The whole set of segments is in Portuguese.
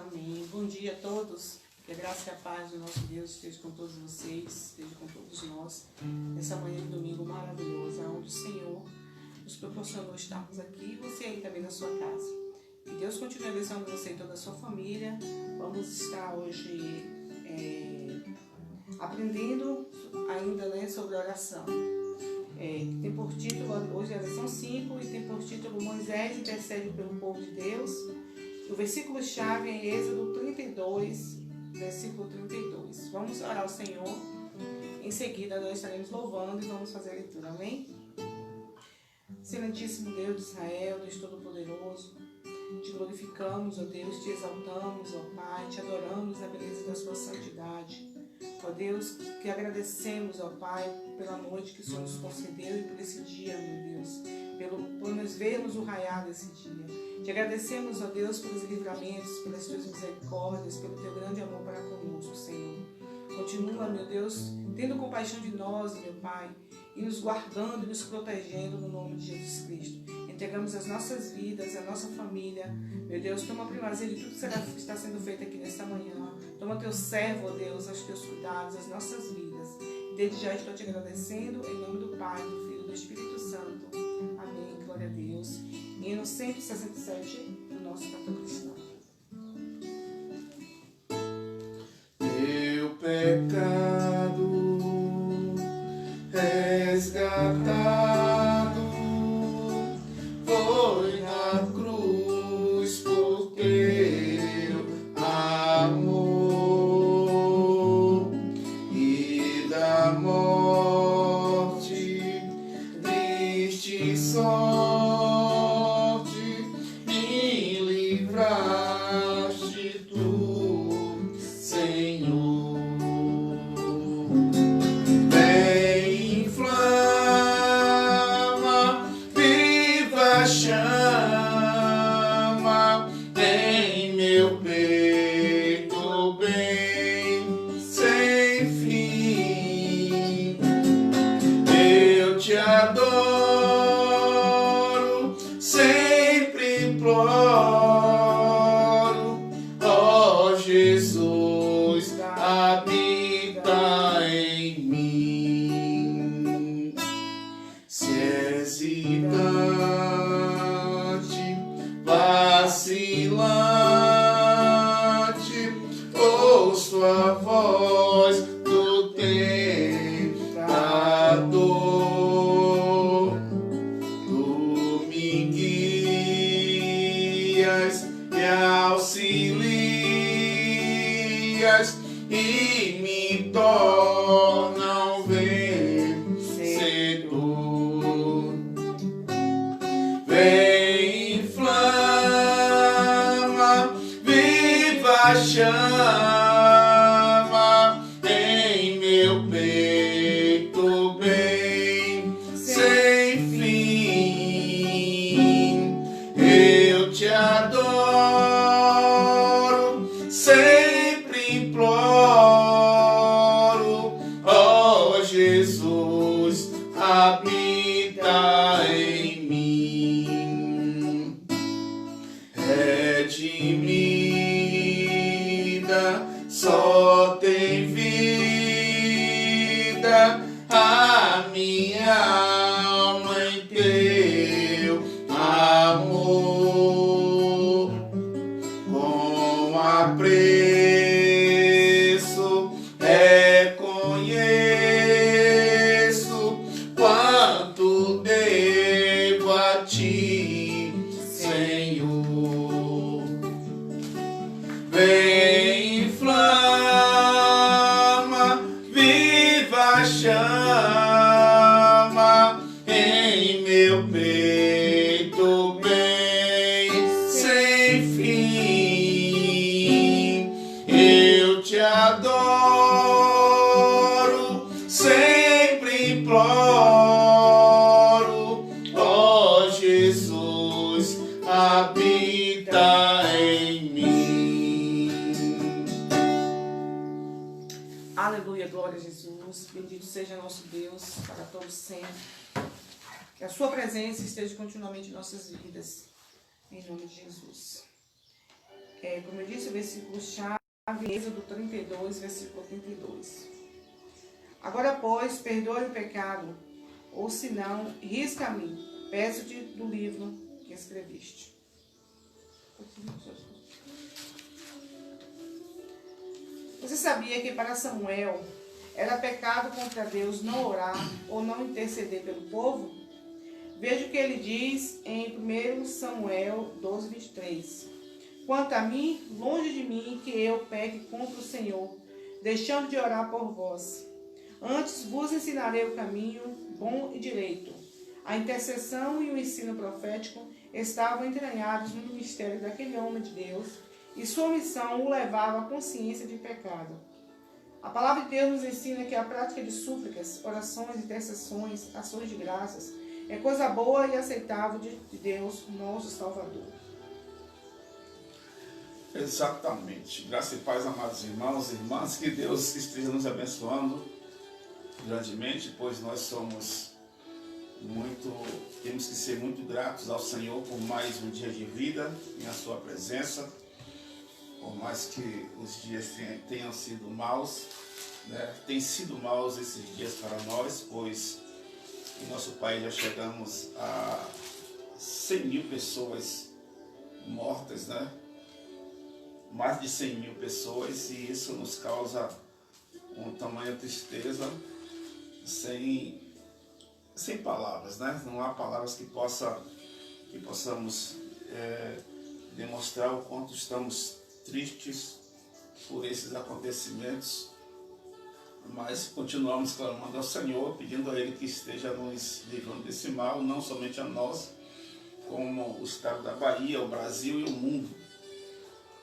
Amém. Bom dia a todos. Que a graça e a paz do nosso Deus esteja com todos vocês, esteja com todos nós, nessa manhã de domingo maravilhosa, onde o Senhor nos proporcionou estarmos aqui, e você aí também na sua casa. Que Deus continue abençoando você e toda a sua família. Vamos estar hoje aprendendo ainda sobre oração. Que tem por título, hoje é a lição 5, e tem por título Moisés intercede pelo povo de Deus. O versículo-chave é Êxodo 32, versículo 32. Vamos orar ao Senhor. Em seguida, nós estaremos louvando e vamos fazer a leitura. Amém? Excelentíssimo Deus de Israel, Deus Todo-Poderoso, te glorificamos, ó Deus, te exaltamos, ó Pai, te adoramos na beleza da sua santidade. Ó Deus, que agradecemos, ó Pai, pela noite que o Senhor nos concedeu e por esse dia, meu Deus, por nos vermos o raiar desse dia. Te agradecemos, ó Deus, pelos livramentos, pelas tuas misericórdias, pelo teu grande amor para conosco, Senhor. Continua, meu Deus, tendo compaixão de nós, meu Pai, e nos guardando e nos protegendo no nome de Jesus Cristo. Entregamos as nossas vidas, a nossa família. Meu Deus, toma a primazia de tudo que está sendo feito aqui nesta manhã. Toma teu servo, ó Deus, aos teus cuidados, as nossas vidas. Desde já estou te agradecendo, em nome do Pai, do Filho e do Espírito Santo. Amém. Glória a Deus. Hino 167 do nosso canto cristão. Teu pecado resgatado foi na cruz por teu amor, e da morte triste sorte me livraste tu, Senhor. Vem, inflama, viva chama em meu peito bem sem fim. Eu te adoro, sempre imploro, ó Jesus, habita em mim. Se hesitante, vacilante, ouço a voz do tentador. Tu me guias e auxilias e me tornam vencedor. Vem, inflama, viva chama em meu peito bem sem fim. Eu te adoro, sempre imploro, ó Jesus, habita em mim. Redimida, só tem vida a minha alma em teu amor. Com apreço reconheço quanto devo a ti, Senhor. Vem, inflama, viva chama em meu peito bem sem fim. Eu te adoro, sempre imploro, ó Jesus, habita em mim. Aleluia, glória a Jesus. Bendito seja nosso Deus para todos sempre. Que a sua presença esteja continuamente em nossas vidas. Em nome de Jesus. como eu disse, o versículo-chave, Êxodo 32, versículo 32. Agora, pois, perdoe o pecado, ou se não, risca-me, peço-te do livro que escreviste. Você sabia que para Samuel era pecado contra Deus não orar ou não interceder pelo povo? Veja o que ele diz em 1 Samuel 12, 23. Quanto a mim, longe de mim que eu peque contra o Senhor, deixando de orar por vós. Antes vos ensinarei o caminho bom e direito. A intercessão e o ensino profético estavam entranhados no ministério daquele homem de Deus, e sua missão o levava à consciência de pecado. A palavra de Deus nos ensina que a prática de súplicas, orações, intercessões, ações de graças é coisa boa e aceitável de Deus, nosso Salvador. Exatamente. Graça e paz, amados irmãos e irmãs, que Deus esteja nos abençoando grandemente, pois nós temos que ser muito gratos ao Senhor por mais um dia de vida em a sua presença, por mais que os dias tenham sido maus, né? Tem sido maus esses dias para nós, pois em nosso país já chegamos a 100 mil pessoas mortas, né? Mais de 100 mil pessoas, e isso nos causa uma tamanha tristeza, sem palavras, né? Não há palavras que possamos demonstrar o quanto estamos tristes por esses acontecimentos, mas continuamos clamando ao Senhor, pedindo a Ele que esteja nos livrando desse mal, não somente a nós, como o estado da Bahia, o Brasil e o mundo,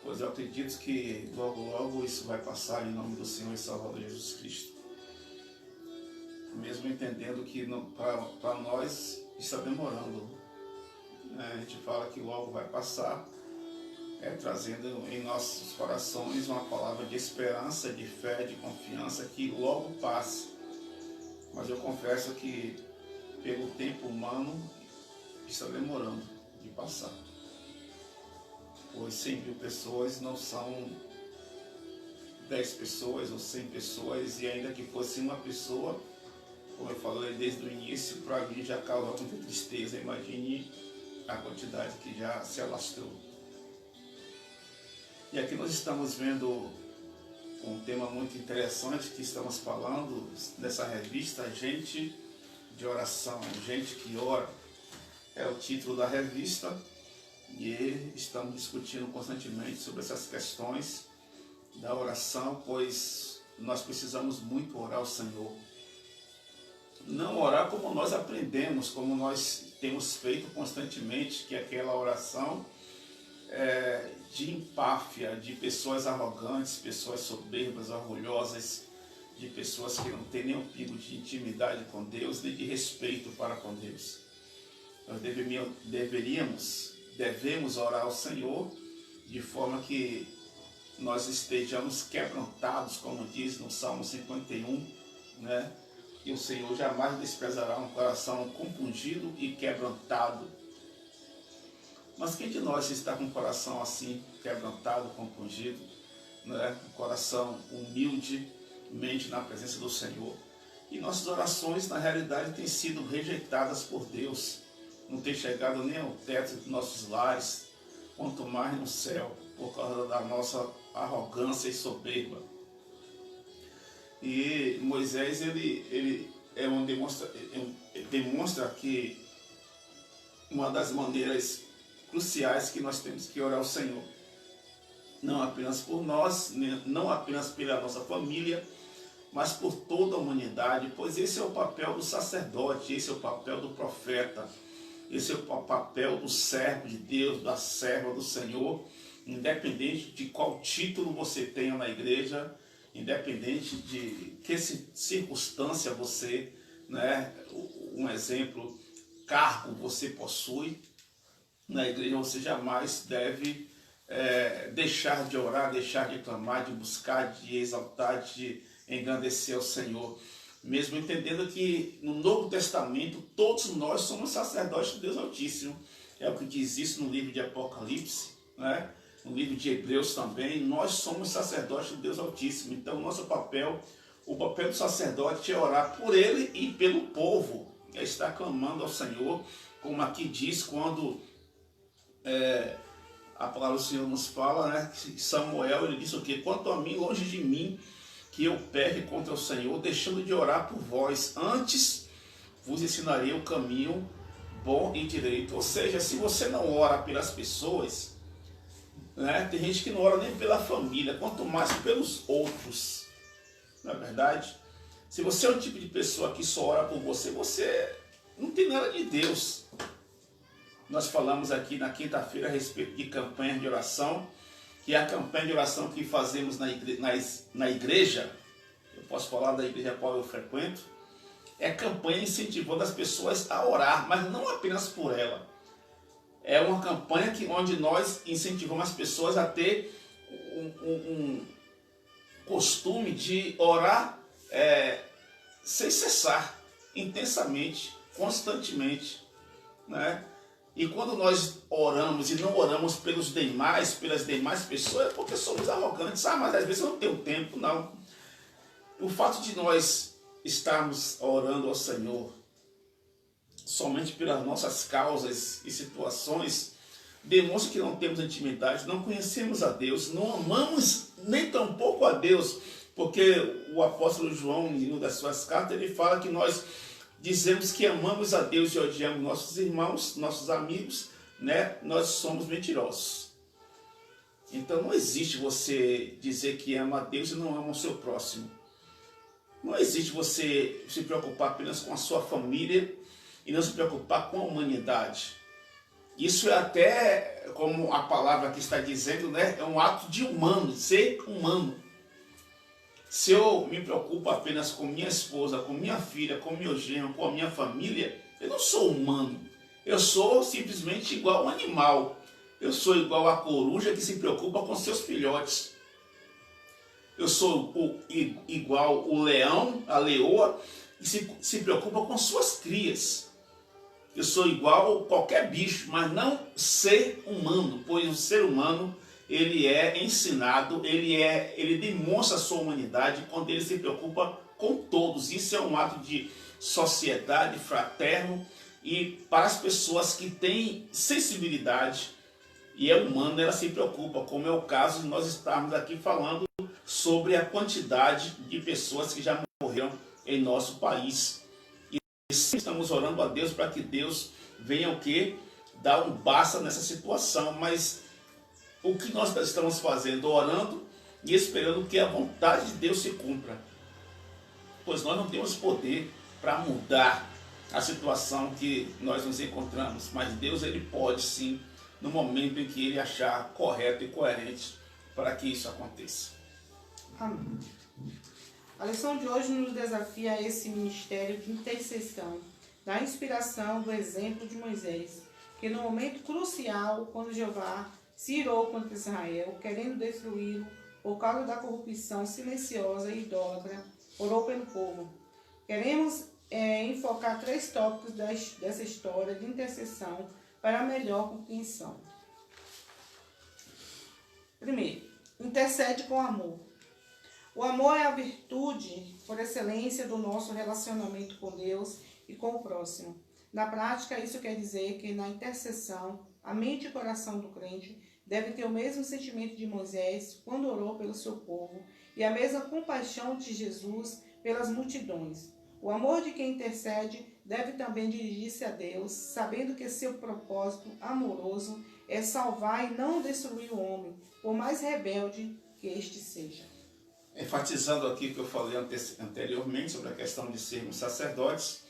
pois eu acredito que logo logo isso vai passar em nome do Senhor e Salvador Jesus Cristo. Mesmo entendendo que para nós está demorando, né? A gente fala que logo vai passar, trazendo em nossos corações uma palavra de esperança, de fé, de confiança, que logo passe. Mas eu confesso que pelo tempo humano está demorando de passar, pois 100 mil pessoas não são 10 pessoas ou 100 pessoas, e ainda que fosse uma pessoa, como eu falei desde o início, para mim já causa muita tristeza. Imagine a quantidade que já se alastrou. E aqui nós estamos vendo um tema muito interessante que estamos falando nessa revista, Gente de Oração, Gente que Ora, é o título da revista, e estamos discutindo constantemente sobre essas questões da oração, pois nós precisamos muito orar ao Senhor. Não orar como nós aprendemos, como nós temos feito constantemente, que é aquela oração de empáfia, de pessoas arrogantes, pessoas soberbas, orgulhosas, de pessoas que não têm nenhum pingo de intimidade com Deus, nem de respeito para com Deus. Nós devemos orar ao Senhor de forma que nós estejamos quebrantados, como diz no Salmo 51, né? E o Senhor jamais desprezará um coração compungido e quebrantado. Mas quem de nós está com o coração assim, quebrantado, compungido, né? Um coração humildemente na presença do Senhor? E nossas orações, na realidade, têm sido rejeitadas por Deus. Não tem chegado nem ao teto dos nossos lares, quanto mais no céu, por causa da nossa arrogância e soberba. E Moisés, ele demonstra que uma das maneiras cruciais que nós temos que orar ao Senhor, não apenas por nós, não apenas pela nossa família, mas por toda a humanidade, pois esse é o papel do sacerdote, esse é o papel do profeta, esse é o papel do servo de Deus, da serva do Senhor, independente de qual título você tenha na igreja, independente de que circunstância você, né, um exemplo, cargo você possui, na igreja você jamais deve deixar de orar, deixar de clamar, de buscar, de exaltar, de engrandecer ao Senhor. Mesmo entendendo que no Novo Testamento todos nós somos sacerdotes de Deus Altíssimo. É o que diz isso no livro de Apocalipse, né? no livro de Hebreus também, nós somos sacerdotes do Deus Altíssimo. Então, o papel do sacerdote é orar por ele e pelo povo, é estar clamando ao Senhor, como aqui diz quando a palavra do Senhor nos fala, né? Samuel, ele disse o quê? Quanto a mim, longe de mim, que eu peque contra o Senhor, deixando de orar por vós, antes vos ensinarei o caminho bom e direito. Ou seja, se você não ora pelas pessoas, né? Tem gente que não ora nem pela família, quanto mais pelos outros, não é verdade? Se você é o tipo de pessoa que só ora por você, você não tem nada de Deus. Nós falamos aqui na quinta-feira a respeito de campanha de oração, que é a campanha de oração que fazemos na igreja. Eu posso falar da igreja a qual eu frequento. É campanha incentivando as pessoas a orar, mas não apenas por ela. É uma campanha onde nós incentivamos as pessoas a ter um costume de orar sem cessar, intensamente, constantemente, né? E quando nós oramos e não oramos pelas demais pessoas, é porque somos arrogantes. Mas às vezes eu não tenho tempo, não. O fato de nós estarmos orando ao Senhor somente pelas nossas causas e situações demonstra que não temos intimidade, não conhecemos a Deus, não amamos nem tampouco a Deus, porque o apóstolo João, em uma das suas cartas, ele fala que nós dizemos que amamos a Deus e odiamos nossos irmãos, nossos amigos, né? Nós somos mentirosos. Então não existe você dizer que ama a Deus e não ama o seu próximo. Não existe você se preocupar apenas com a sua família e não se preocupar com a humanidade. Isso é até, como a palavra aqui está dizendo, né? É um ato de humano, ser humano. Se eu me preocupo apenas com minha esposa, com minha filha, com meu genro, com a minha família, eu não sou humano. Eu sou simplesmente igual um animal. Eu sou igual a coruja que se preocupa com seus filhotes. Eu sou igual o leão, a leoa, que se preocupa com suas crias. Eu sou igual a qualquer bicho, mas não ser humano, pois o ser humano ele é ensinado, ele demonstra a sua humanidade quando ele se preocupa com todos. Isso é um ato de sociedade, fraterno, e para as pessoas que têm sensibilidade e é humana, ela se preocupa, como é o caso de nós estarmos aqui falando sobre a quantidade de pessoas que já morreram em nosso país. E estamos orando a Deus para que Deus venha o quê? Dar um basta nessa situação, mas o que nós estamos fazendo? Orando e esperando que a vontade de Deus se cumpra. Pois nós não temos poder para mudar a situação que nós nos encontramos. Mas Deus, ele pode sim, no momento em que ele achar correto e coerente para que isso aconteça. Amém. A lição de hoje nos desafia a esse ministério de intercessão, da inspiração do exemplo de Moisés, que no momento crucial, quando Jeová se irou contra Israel, querendo destruí-lo por causa da corrupção silenciosa e idólatra, orou pelo povo. Queremos enfocar 3 tópicos dessa história de intercessão para a melhor compreensão. Primeiro, intercede com amor. O amor é a virtude por excelência do nosso relacionamento com Deus e com o próximo. Na prática, isso quer dizer que na intercessão, a mente e coração do crente deve ter o mesmo sentimento de Moisés quando orou pelo seu povo e a mesma compaixão de Jesus pelas multidões. O amor de quem intercede deve também dirigir-se a Deus, sabendo que seu propósito amoroso é salvar e não destruir o homem, por mais rebelde que este seja. Enfatizando aqui o que eu falei anteriormente sobre a questão de sermos sacerdotes,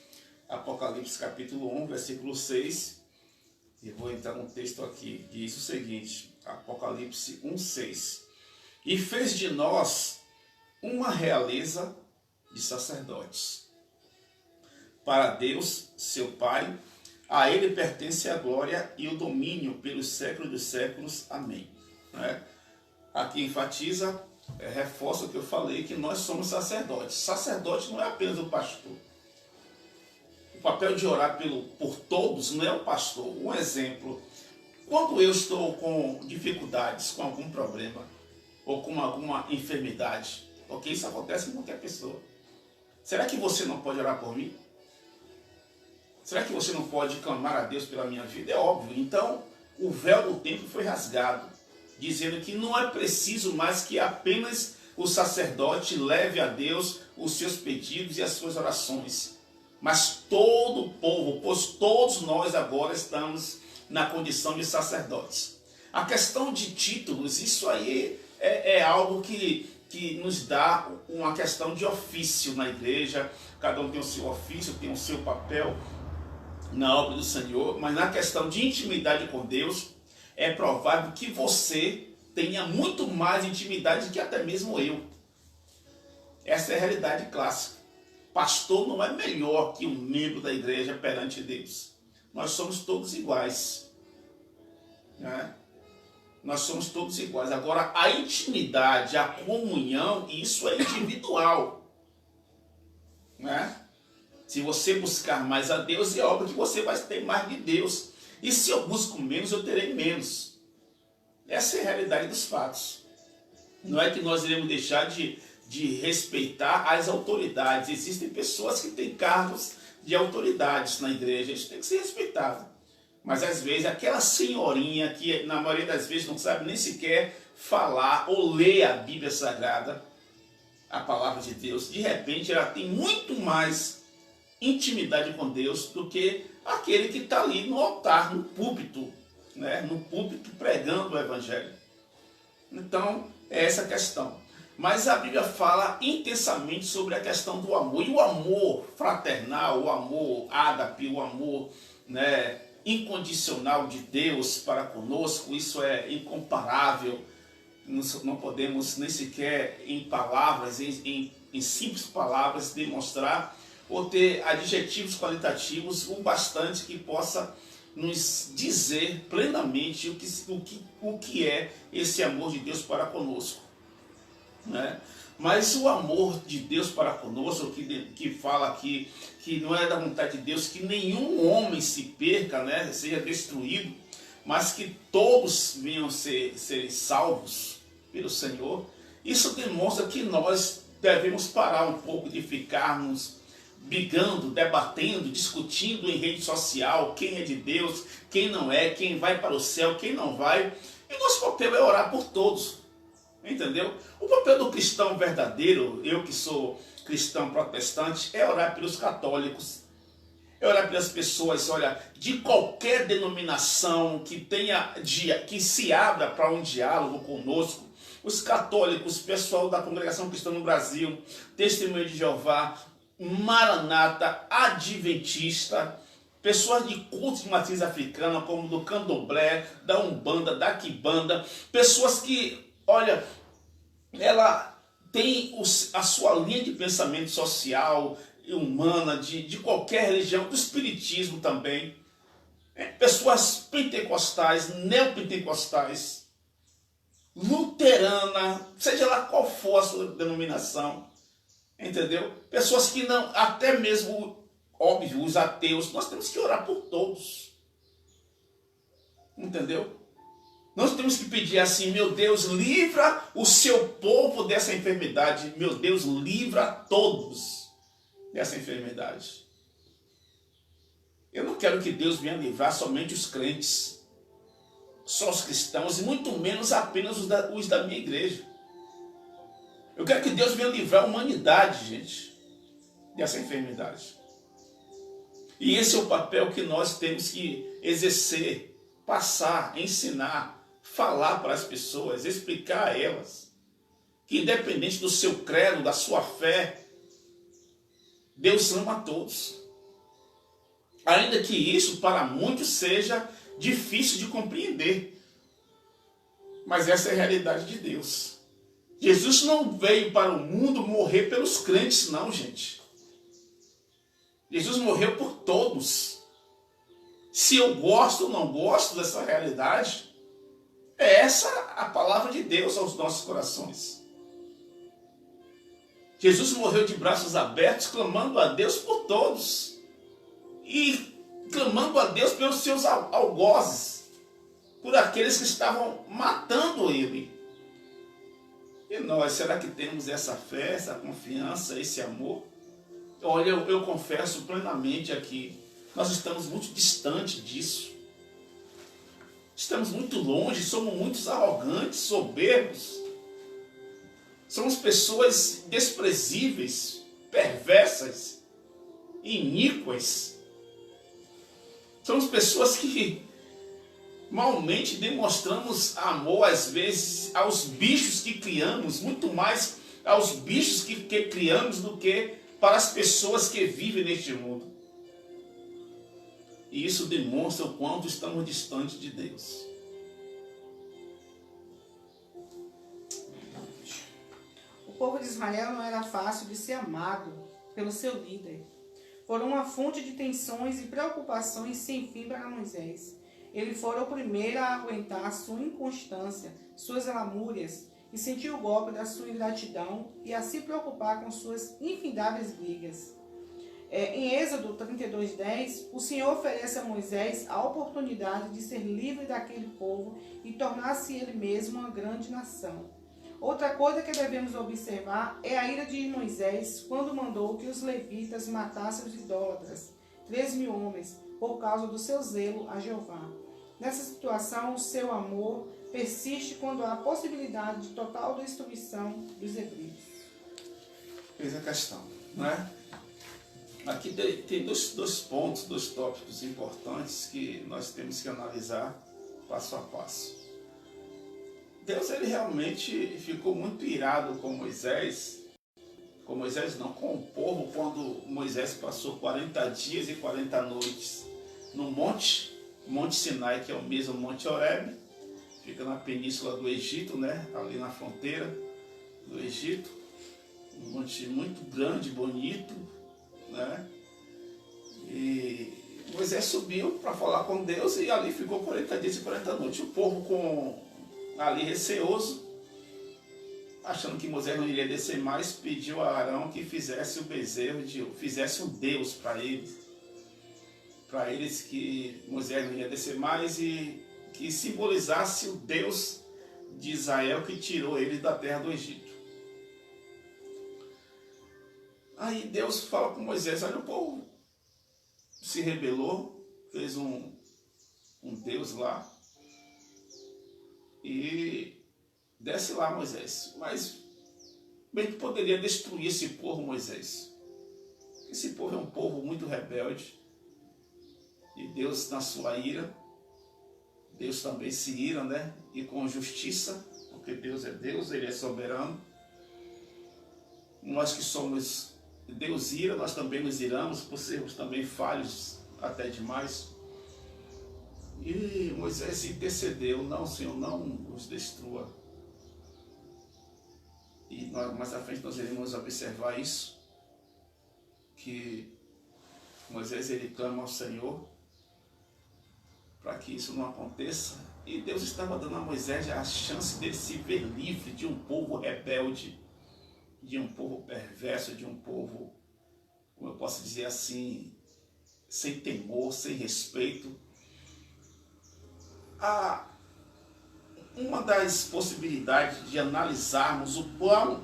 Apocalipse capítulo 1, versículo 6, e vou entrar no texto aqui, diz o seguinte, Apocalipse 1, 6. E fez de nós uma realeza de sacerdotes. Para Deus, seu Pai, a Ele pertence a glória e o domínio pelos séculos dos séculos. Amém. Aqui enfatiza, reforça o que eu falei, que nós somos sacerdotes. Sacerdote não é apenas o pastor. O papel de orar por todos não é o pastor. Um exemplo, Quando eu estou com dificuldades, com algum problema, ou com alguma enfermidade, ok? Isso acontece com qualquer pessoa. Será que você não pode orar por mim? Será que você não pode clamar a Deus pela minha vida? É óbvio. Então, o véu do templo foi rasgado, dizendo que não é preciso mais que apenas o sacerdote leve a Deus os seus pedidos e as suas orações, mas todo o povo, pois todos nós agora estamos na condição de sacerdotes. A questão de títulos, isso aí é algo que nos dá uma questão de ofício na igreja. Cada um tem o seu ofício, tem o seu papel na obra do Senhor, mas na questão de intimidade com Deus, é provável que você tenha muito mais intimidade que até mesmo eu. Essa é a realidade clássica. Pastor não é melhor que um membro da igreja perante Deus. Nós somos todos iguais, né? Nós somos todos iguais. Agora, a intimidade, a comunhão, isso é individual, né? Se você buscar mais a Deus, é óbvio que você vai ter mais de Deus. E se eu busco menos, eu terei menos. Essa é a realidade dos fatos. Não é que nós iremos deixar de respeitar as autoridades. Existem pessoas que têm cargos de autoridades na igreja. Isso tem que ser respeitado. Mas às vezes aquela senhorinha que na maioria das vezes não sabe nem sequer falar ou ler a Bíblia Sagrada, a palavra de Deus, de repente ela tem muito mais intimidade com Deus do que aquele que está ali no altar, no púlpito, né? No púlpito pregando o Evangelho. Então, é essa a questão. Mas a Bíblia fala intensamente sobre a questão do amor. E o amor fraternal, o amor ágape, o amor, né, incondicional de Deus para conosco, isso é incomparável. Não podemos nem sequer em palavras, em simples palavras, demonstrar ou ter adjetivos qualitativos o bastante que possa nos dizer plenamente o que é esse amor de Deus para conosco, né? Mas o amor de Deus para conosco, que fala aqui que não é da vontade de Deus que nenhum homem se perca, né, seja destruído, mas que todos venham ser salvos pelo Senhor. Isso demonstra que nós devemos parar um pouco de ficarmos brigando, debatendo, discutindo em rede social quem é de Deus, quem não é, quem vai para o céu, quem não vai. E nosso papel é orar por todos, entendeu? O papel do cristão verdadeiro, eu que sou cristão protestante, é orar pelos católicos, é orar pelas pessoas, olha, de qualquer denominação que se abra para um diálogo conosco. Os católicos, pessoal da Congregação Cristã no Brasil, Testemunho de Jeová, Maranata, Adventista, pessoas de cultos de matriz africana, como do Candomblé, da Umbanda, da Quibanda, pessoas que, olha, ela tem a sua linha de pensamento social e humana, de qualquer religião, do espiritismo também, pessoas pentecostais, neopentecostais, luterana, seja lá qual for a sua denominação, entendeu? Pessoas que não, até mesmo, óbvio, os ateus, nós temos que orar por todos, entendeu? Nós temos que pedir assim: meu Deus, livra o seu povo dessa enfermidade, meu Deus, livra todos dessa enfermidade. Eu não quero que Deus venha livrar somente os crentes, só os cristãos, e muito menos apenas os da minha igreja. Eu quero que Deus venha livrar a humanidade, gente, dessa enfermidade. E esse é o papel que nós temos que exercer, passar, ensinar, falar para as pessoas, explicar a elas que, independente do seu credo, da sua fé, Deus ama a todos. Ainda que isso para muitos seja difícil de compreender, mas essa é a realidade de Deus. Jesus não veio para o mundo morrer pelos crentes, não, gente. Jesus morreu por todos. Se eu gosto ou não gosto dessa realidade, é essa a palavra de Deus aos nossos corações. Jesus morreu de braços abertos, clamando a Deus por todos. E clamando a Deus pelos seus algozes. por aqueles que estavam matando ele. E nós, será que temos essa fé, essa confiança, esse amor? Olha, eu confesso plenamente aqui, nós estamos muito distantes disso. Estamos muito longe, somos muito arrogantes, soberbos. Somos pessoas desprezíveis, perversas, iníquas. Somos pessoas que malmente demonstramos amor, às vezes, aos bichos que criamos, muito mais aos bichos que criamos do que para as pessoas que vivem neste mundo. E isso demonstra o quanto estamos distantes de Deus. O povo de Israel não era fácil de ser amado pelo seu líder. Foram uma fonte de tensões e preocupações sem fim para Moisés. Ele fora o primeiro a aguentar sua inconstância, suas lamúrias, e sentir o golpe da sua ingratidão e a se preocupar com suas infindáveis brigas. Em Êxodo 32:10, o Senhor oferece a Moisés a oportunidade de ser livre daquele povo e tornar-se ele mesmo uma grande nação. Outra coisa que devemos observar é a ira de Moisés quando mandou que os levitas matassem os idólatras, 3.000 homens, por causa do seu zelo a Jeová. Nessa situação, o seu amor persiste quando há possibilidade de total destruição dos hebreus. Eis a questão, não é? Aqui tem dois pontos, dois tópicos importantes que nós temos que analisar passo a passo. Deus, ele realmente ficou muito irado com Moisés, com o povo, quando Moisés passou 40 dias e 40 noites no Monte Sinai, que é o mesmo Monte Horebe, fica na península do Egito, né? Ali na fronteira do Egito, um monte muito grande, bonito, né? E Moisés subiu para falar com Deus e ali ficou 40 dias e 40 noites. O povo ali receoso, achando que Moisés não iria descer mais, pediu a Arão que fizesse o bezerro, fizesse um Deus para eles que Moisés não ia descer mais e que simbolizasse o Deus de Israel que tirou eles da terra do Egito. Aí Deus fala com Moisés, olha, o povo se rebelou, fez um Deus lá e desce lá, Moisés. Mas bem que poderia destruir esse povo, Moisés. Esse povo é um povo muito rebelde e Deus, na sua ira, Deus também se ira, né? E com justiça, porque Deus é Deus, Ele é soberano. Nós que somos Deus ira, nós também nos iramos, por sermos também falhos até demais. E Moisés intercedeu, não, Senhor, não os destrua. E mais à frente nós iremos observar isso, que Moisés ele clama ao Senhor para que isso não aconteça. E Deus estava dando a Moisés a chance de se ver livre de um povo rebelde, de um povo perverso, de um povo, como eu posso dizer assim, sem temor, sem respeito. Uma das possibilidades de analisarmos o quão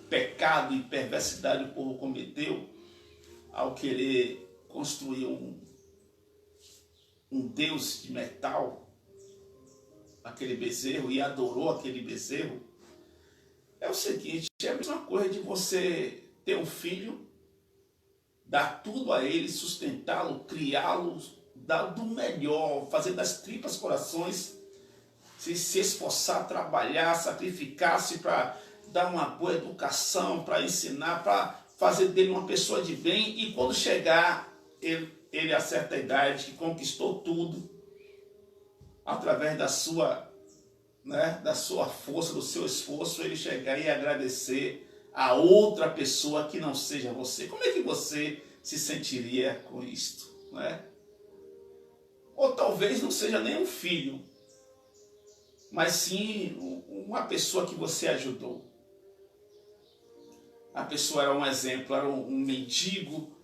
pecado e perversidade o povo cometeu ao querer construir um Deus de metal, aquele bezerro, e adorou aquele bezerro, é o seguinte: é a mesma coisa de você ter um filho, dar tudo a ele, sustentá-lo, criá-lo, dar do melhor, fazer das tripas corações, se esforçar, trabalhar, sacrificar-se para dar uma boa educação, para ensinar, para fazer dele uma pessoa de bem, e quando chegar ele a certa idade, que conquistou tudo, através da sua força, do seu esforço, ele chegar e agradecer a outra pessoa que não seja você. Como é que você se sentiria com isto, não é? Ou talvez não seja nem um filho, mas sim uma pessoa que você ajudou. A pessoa era um exemplo, era um mendigo,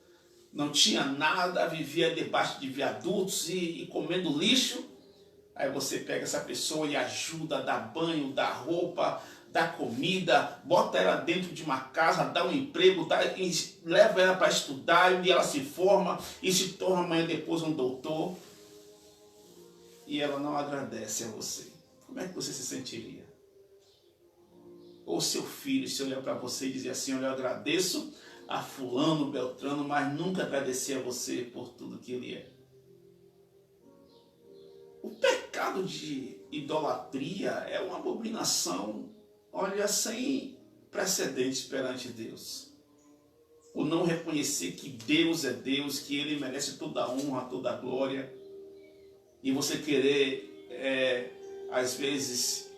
não tinha nada, vivia debaixo de viadutos e comendo lixo. Aí você pega essa pessoa e ajuda, dá banho, dá roupa, dá comida, bota ela dentro de uma casa, dá um emprego, leva ela para estudar, e ela se forma e se torna amanhã depois um doutor. E ela não agradece a você. Como é que você se sentiria? Ou seu filho, se olhar para você e dizer assim: olha, eu agradeço a fulano, beltrano, mas nunca agradeci a você por tudo que ele é. O pecado de idolatria é uma abominação, olha, sem precedentes perante Deus. O não reconhecer que Deus é Deus, que Ele merece toda a honra, toda a glória. E você querer, às vezes,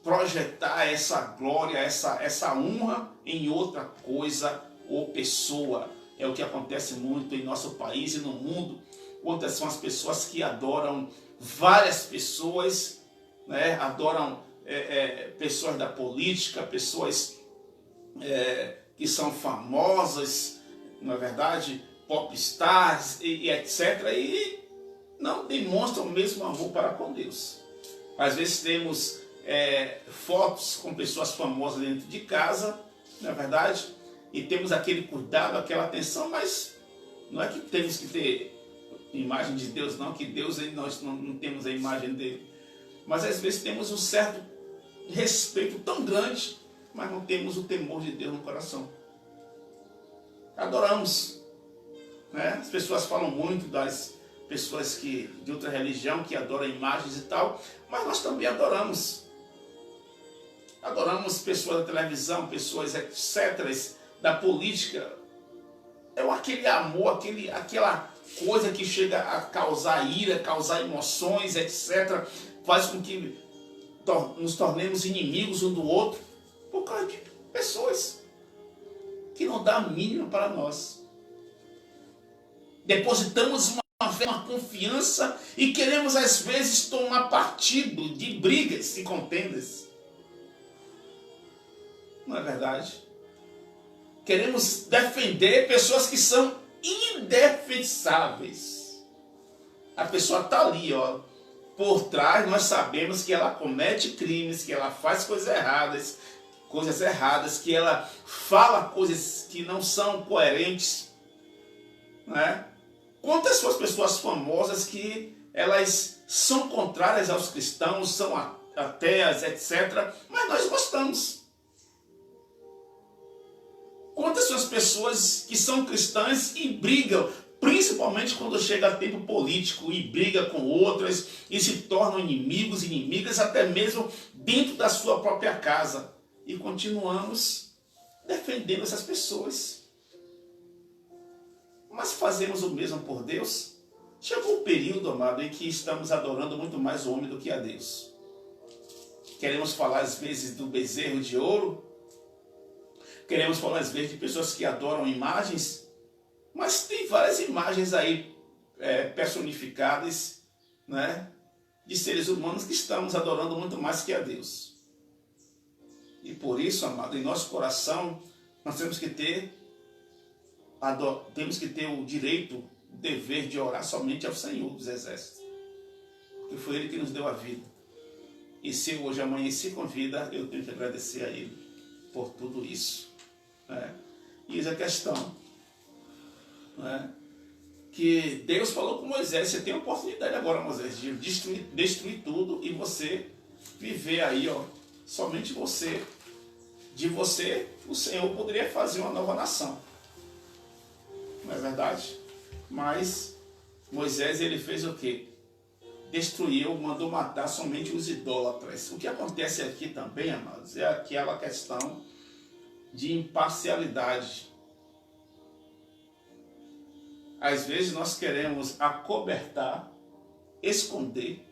projetar essa glória, essa honra em outra coisa ou pessoa. É o que acontece muito em nosso país e no mundo. Quantas são as pessoas que adoram várias pessoas, né? Adoram pessoas da política, pessoas que são famosas, não é verdade? Popstars e etc. E não demonstram o mesmo amor para com Deus. Às vezes temos fotos com pessoas famosas dentro de casa, não é verdade? E temos aquele cuidado, aquela atenção, mas não é que temos que ter imagem de Deus, não, que Deus, nós não temos a imagem dele. Mas às vezes temos um certo respeito tão grande, mas não temos o temor de Deus no coração. Adoramos, né? As pessoas falam muito das pessoas de outra religião que adoram imagens e tal, mas nós também adoramos. Adoramos pessoas da televisão, pessoas etc., da política. É aquele amor, aquela coisa que chega a causar ira, causar emoções, etc., faz com que nos tornemos inimigos um do outro por causa de pessoas que não dão a mínima para nós. Depositamos uma fé, uma confiança e queremos às vezes tomar partido de brigas e contendas. Não é verdade? Queremos defender pessoas que são indefensáveis. A pessoa está ali, ó, por trás. Nós sabemos que ela comete crimes, que ela faz coisas erradas, que ela fala coisas que não são coerentes, né? Quantas são as pessoas famosas que elas são contrárias aos cristãos, são ateias, etc., mas nós gostamos. Quantas são as pessoas que são cristãs e brigam, principalmente quando chega a tempo político, e briga com outras e se tornam inimigas, até mesmo dentro da sua própria casa. E continuamos defendendo essas pessoas. Mas fazemos o mesmo por Deus? Chegou um período, amado, em que estamos adorando muito mais o homem do que a Deus. Queremos falar às vezes do bezerro de ouro, queremos falar às vezes de pessoas que adoram imagens, mas tem várias imagens aí personificadas, né, de seres humanos que estamos adorando muito mais que a Deus. E por isso, amado, em nosso coração, nós temos que ter o direito, o dever de orar somente ao Senhor dos Exércitos. Porque foi Ele que nos deu a vida. E se eu hoje amanheci com vida, eu tenho que agradecer a Ele por tudo isso. E isso é a questão. Que Deus falou com Moisés: você tem a oportunidade agora, Moisés, de destruir tudo e você viver aí, ó, somente você. De você, o Senhor poderia fazer uma nova nação. Não é verdade? Mas Moisés, ele fez o quê? Destruiu, mandou matar somente os idólatras. O que acontece aqui também, amados, é aquela questão de imparcialidade. Às vezes nós queremos acobertar, esconder,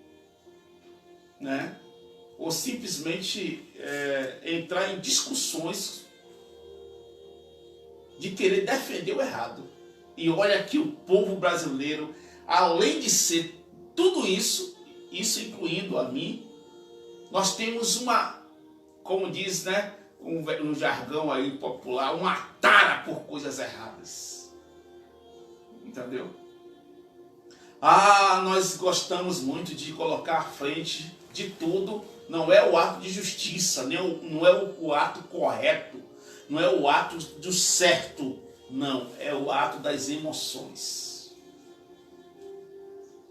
né? Ou simplesmente entrar em discussões de querer defender o errado. E olha que o povo brasileiro, além de ser tudo isso incluindo a mim, nós temos como diz, né, um jargão aí popular, uma tara por coisas erradas. Entendeu? Ah, nós gostamos muito de colocar à frente de tudo. Não é o ato de justiça, não é o ato correto, não é o ato do certo, não, é o ato das emoções.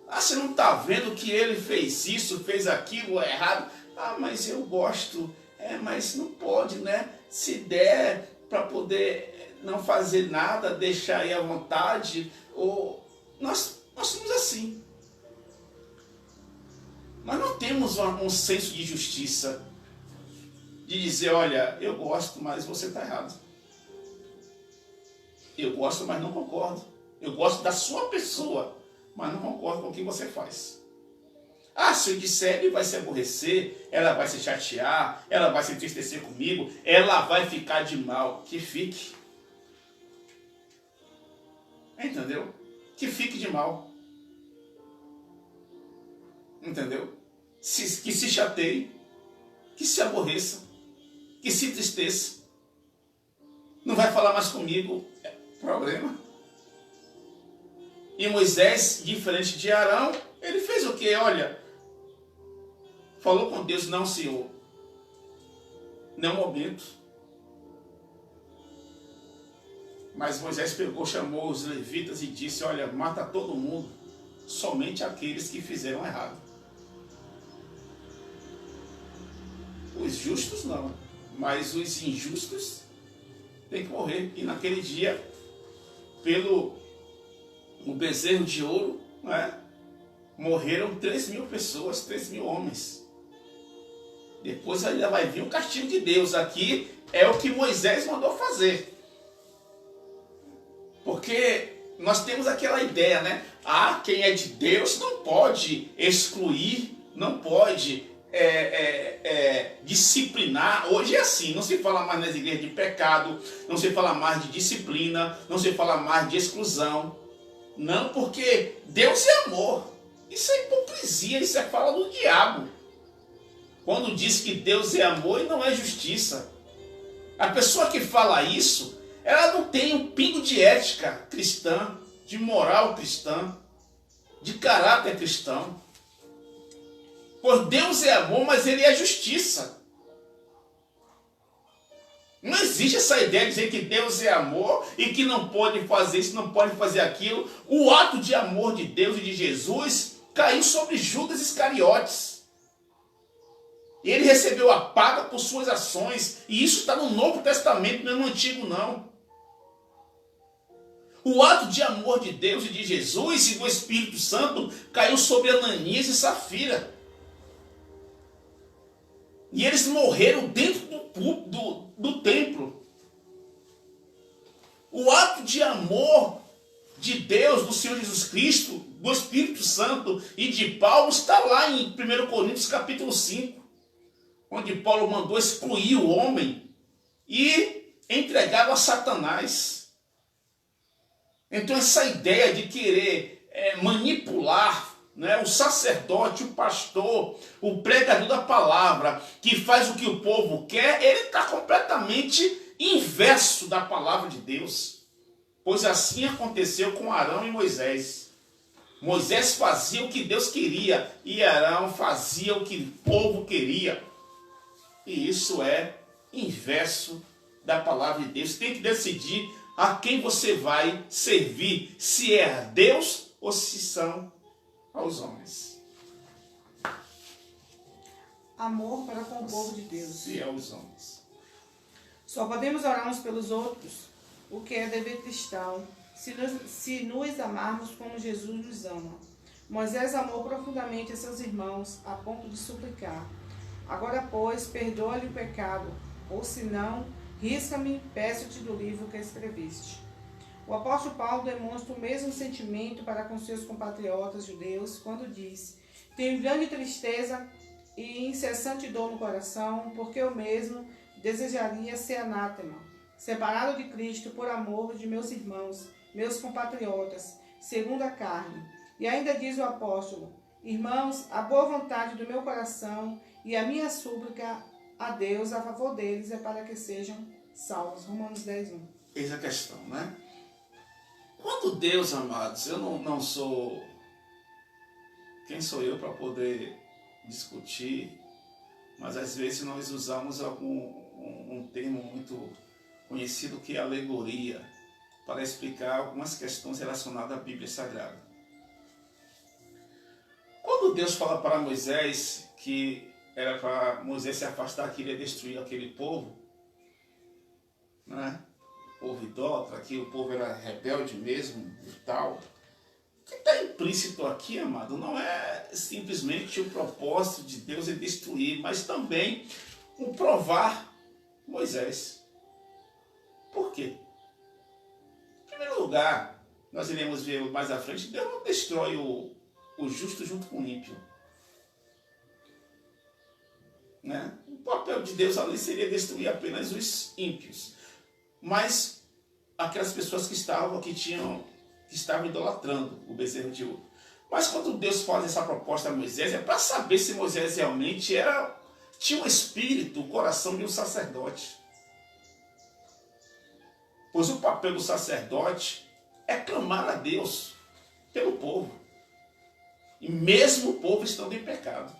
Ah, você não está vendo que ele fez isso, fez aquilo errado? Ah, mas eu gosto. Mas não pode, né? Se der para poder não fazer nada, deixar aí à vontade, ou nós somos assim. Nós não temos um senso de justiça, de dizer, olha, eu gosto, mas você está errado. Eu gosto, mas não concordo. Eu gosto da sua pessoa, mas não concordo com o que você faz. Ah, se eu disser, ele vai se aborrecer, ela vai se chatear, ela vai se entristecer comigo, ela vai ficar de mal. Que fique. Entendeu? Que fique de mal. Entendeu? Que se chateie, que se aborreça, que se entristeça. Não vai falar mais comigo, é problema. E Moisés, diferente de Arão, ele fez o quê? Olha, falou com Deus, não, Senhor, não é o momento. Mas Moisés pegou, chamou os levitas e disse, olha, mata todo mundo, somente aqueles que fizeram errado. Os justos não, mas os injustos têm que morrer. E naquele dia, pelo o bezerro de ouro, né, morreram 3.000 pessoas, 3.000 homens. Depois ainda vai vir o castigo de Deus. Aqui é o que Moisés mandou fazer. Porque nós temos aquela ideia, né? Ah, quem é de Deus não pode excluir, não pode disciplinar. Hoje é assim, não se fala mais nas igrejas de pecado, não se fala mais de disciplina, não se fala mais de exclusão. Não, porque Deus é amor. Isso é hipocrisia, isso é fala do diabo. Quando diz que Deus é amor e não é justiça. A pessoa que fala isso, ela não tem um pingo de ética cristã, de moral cristã, de caráter cristão. Pois Deus é amor, mas ele é justiça. Não existe essa ideia de dizer que Deus é amor e que não pode fazer isso, não pode fazer aquilo. O ato de amor de Deus e de Jesus caiu sobre Judas Iscariotes. E ele recebeu a paga por suas ações. E isso está no Novo Testamento, não é no Antigo, não. O ato de amor de Deus e de Jesus e do Espírito Santo caiu sobre Ananias e Safira. E eles morreram dentro do templo. O ato de amor de Deus, do Senhor Jesus Cristo, do Espírito Santo e de Paulo está lá em 1 Coríntios capítulo 5, onde Paulo mandou excluir o homem e entregá-lo a Satanás. Então essa ideia de querer manipular, né, o sacerdote, o pastor, o pregador da palavra, que faz o que o povo quer, ele está completamente inverso da palavra de Deus. Pois assim aconteceu com Arão e Moisés. Moisés fazia o que Deus queria e Arão fazia o que o povo queria. E isso é inverso da palavra de Deus. Tem que decidir a quem você vai servir, se é a Deus ou se são aos homens. Amor para com o povo de Deus. Se é aos homens. Só podemos orar uns pelos outros, o que é dever cristão, se nos amarmos como Jesus nos ama. Moisés amou profundamente a seus irmãos, a ponto de suplicar: agora, pois, perdoa-lhe o pecado, ou se não, risca-me, peço-te do livro que escreveste. O apóstolo Paulo demonstra o mesmo sentimento para com seus compatriotas judeus quando diz: tenho grande tristeza e incessante dor no coração, porque eu mesmo desejaria ser anátema, separado de Cristo por amor de meus irmãos, meus compatriotas, segundo a carne. E ainda diz o apóstolo: irmãos, a boa vontade do meu coração e a minha súplica a Deus a favor deles é para que sejam salvos. Romanos 10:1. Eis a questão, né? Quando Deus, amados, eu não sou... Quem sou eu para poder discutir? Mas às vezes nós usamos um termo muito conhecido que é alegoria, para explicar algumas questões relacionadas à Bíblia Sagrada. Quando Deus fala para Moisés que era para Moisés se afastar, que iria destruir aquele povo, né? O povo idólatra, que o povo era rebelde mesmo e tal. O que está implícito aqui, amado, não é simplesmente o propósito de Deus em destruir, mas também o provar Moisés. Por quê? Em primeiro lugar, nós iremos ver mais à frente, Deus não destrói o justo junto com o ímpio. Né? O papel de Deus ali seria destruir apenas os ímpios. Mas aquelas pessoas que estavam idolatrando o bezerro de ouro. Mas quando Deus faz essa proposta a Moisés, é para saber se Moisés realmente tinha um espírito, o coração de um sacerdote. Pois o papel do sacerdote é clamar a Deus pelo povo. E mesmo o povo estando em pecado.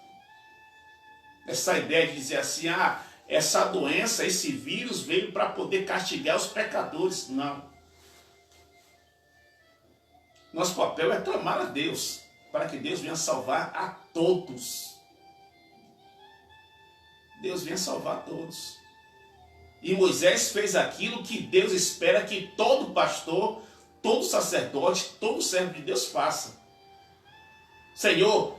Essa ideia de dizer assim, essa doença, esse vírus veio para poder castigar os pecadores. Não. Nosso papel é clamar a Deus, para que Deus venha salvar a todos. Deus venha salvar a todos. E Moisés fez aquilo que Deus espera que todo pastor, todo sacerdote, todo servo de Deus faça. Senhor,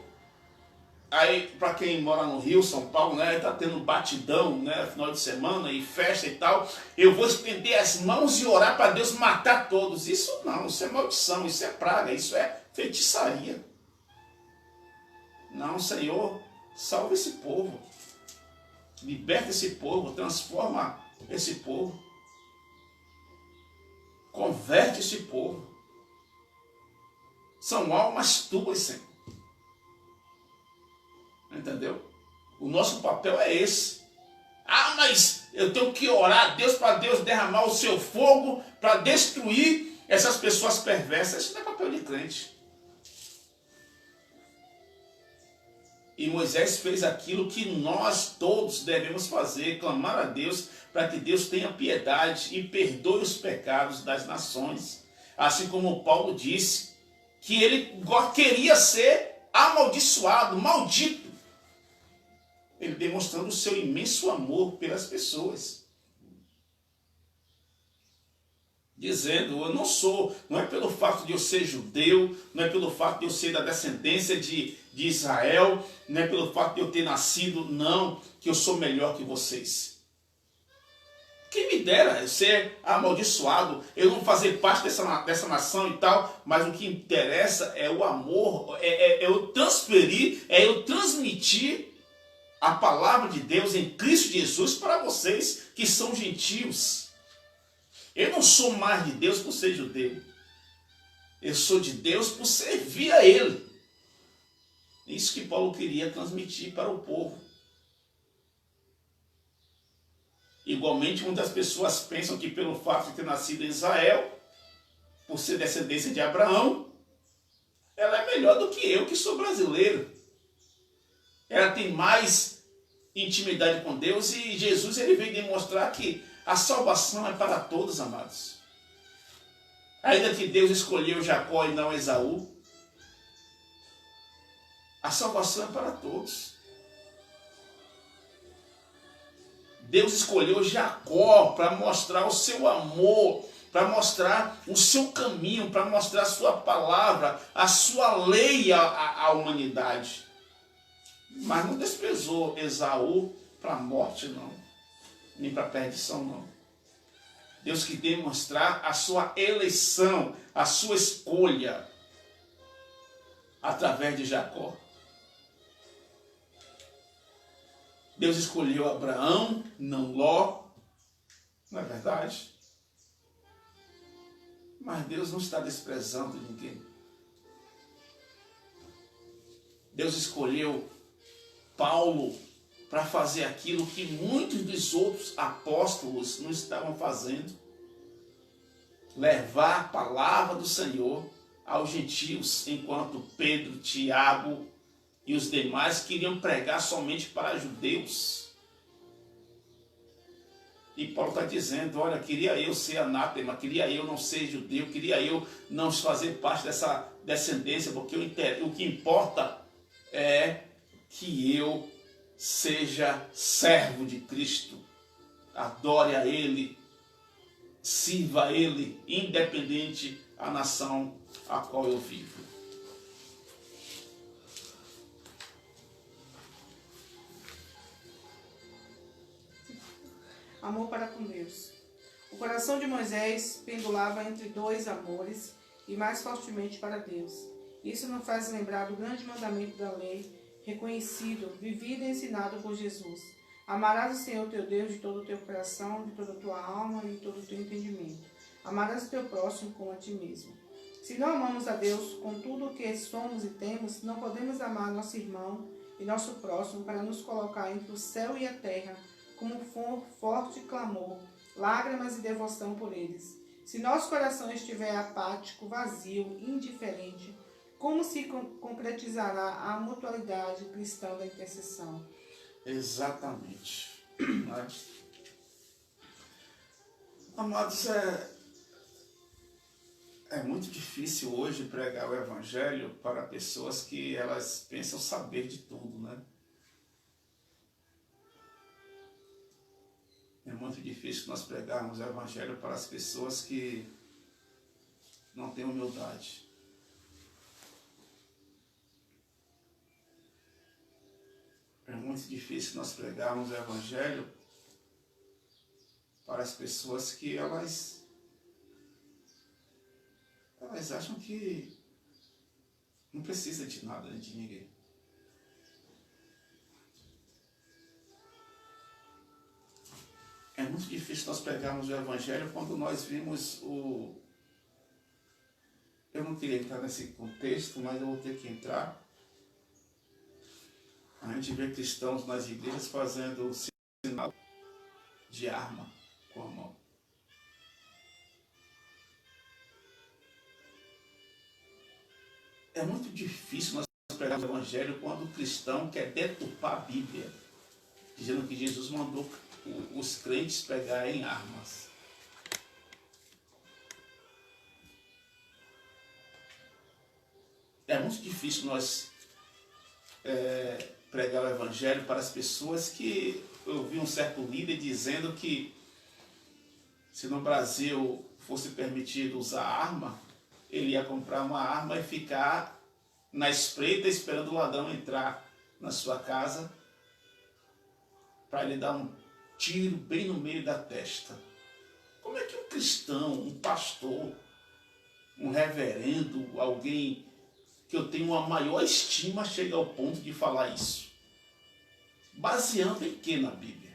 aí para quem mora no Rio, São Paulo, né, está tendo batidão, né, final de semana e festa e tal, eu vou estender as mãos e orar para Deus matar todos. Isso não, isso é maldição, isso é praga, isso é feitiçaria. Não, Senhor, salva esse povo, liberta esse povo, transforma esse povo, converte esse povo. São almas tuas, Senhor. Entendeu? O nosso papel é esse. Mas eu tenho que orar a Deus para Deus derramar o seu fogo para destruir essas pessoas perversas. Isso não é papel de crente. E Moisés fez aquilo que nós todos devemos fazer, clamar a Deus para que Deus tenha piedade e perdoe os pecados das nações. Assim como Paulo disse que ele queria ser amaldiçoado, maldito. Ele demonstrando o seu imenso amor pelas pessoas. Dizendo, não é pelo fato de eu ser judeu, não é pelo fato de eu ser da descendência de Israel, não é pelo fato de eu ter nascido, não, que eu sou melhor que vocês. Quem me dera eu ser amaldiçoado, eu não fazer parte dessa nação e tal, mas o que interessa é o amor, é eu transferir, é eu transmitir a palavra de Deus em Cristo Jesus para vocês que são gentios. Eu não sou mais de Deus por ser judeu. Eu sou de Deus por servir a Ele. Isso que Paulo queria transmitir para o povo. Igualmente, muitas pessoas pensam que pelo fato de ter nascido em Israel, por ser descendência de Abraão, ela é melhor do que eu, que sou brasileiro. Ela tem mais intimidade com Deus e Jesus ele veio demonstrar que a salvação é para todos, amados. Ainda que Deus escolheu Jacó e não Esaú, a salvação é para todos. Deus escolheu Jacó para mostrar o seu amor, para mostrar o seu caminho, para mostrar a sua palavra, a sua lei à humanidade. Mas não desprezou Esaú para a morte, não. Nem para a perdição, não. Deus quis demonstrar a sua eleição, a sua escolha, através de Jacó. Deus escolheu Abraão, não Ló. Não é verdade? Mas Deus não está desprezando ninguém. Deus escolheu Paulo para fazer aquilo que muitos dos outros apóstolos não estavam fazendo. levar a palavra do Senhor aos gentios, enquanto Pedro, Tiago e os demais queriam pregar somente para judeus. E Paulo está dizendo, olha, queria eu ser anátema, queria eu não ser judeu, queria eu não fazer parte dessa descendência, porque o que importa é que eu seja servo de Cristo, adore a Ele, sirva a Ele, independente da nação a qual eu vivo. Amor para com Deus. O coração de Moisés pendulava entre dois amores e mais fortemente para Deus. Isso nos faz lembrar do grande mandamento da lei, reconhecido, vivido e ensinado por Jesus. Amarás o Senhor teu Deus de todo o teu coração, de toda a tua alma e de todo o teu entendimento. Amarás o teu próximo como a ti mesmo. Se não amamos a Deus com tudo o que somos e temos, não podemos amar nosso irmão e nosso próximo para nos colocar entre o céu e a terra, como um forte clamor, lágrimas e devoção por eles. Se nosso coração estiver apático, vazio, indiferente, como se concretizará a mutualidade cristã da intercessão? Exatamente. Amados, é muito difícil hoje pregar o Evangelho para pessoas que elas pensam saber de tudo, né? É muito difícil nós pregarmos o Evangelho para as pessoas que não têm humildade. É muito difícil nós pregarmos o Evangelho para as pessoas que elas acham que não precisa de nada, de ninguém. É muito difícil nós pregarmos o Evangelho quando nós vimos o... Eu não queria entrar nesse contexto, mas eu vou ter que entrar. A gente vê cristãos nas igrejas fazendo o sinal de arma com a mão. É muito difícil nós pregarmos o Evangelho quando o cristão quer deturpar a Bíblia, dizendo que Jesus mandou os crentes pegarem armas. É muito difícil nós pregar o Evangelho para as pessoas que... Eu vi um certo líder dizendo que se no Brasil fosse permitido usar arma, ele ia comprar uma arma e ficar na espreita esperando o ladrão entrar na sua casa para ele dar um tiro bem no meio da testa. Como é que um cristão, um pastor, um reverendo, alguém que eu tenho uma maior estima chega ao ponto de falar isso? Baseando em que na Bíblia?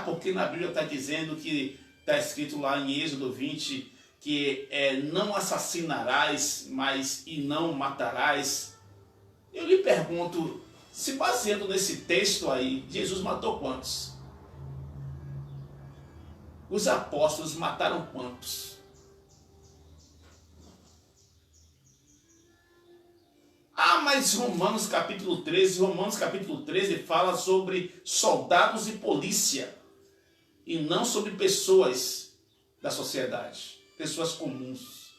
Porque na Bíblia está dizendo que está escrito lá em Êxodo 20 que não assassinarás, mas e não matarás. Eu lhe pergunto, se baseando nesse texto aí, Jesus matou quantos? Os apóstolos mataram quantos? Mas Romanos capítulo 13 fala sobre soldados e polícia, e não sobre pessoas da sociedade, pessoas comuns.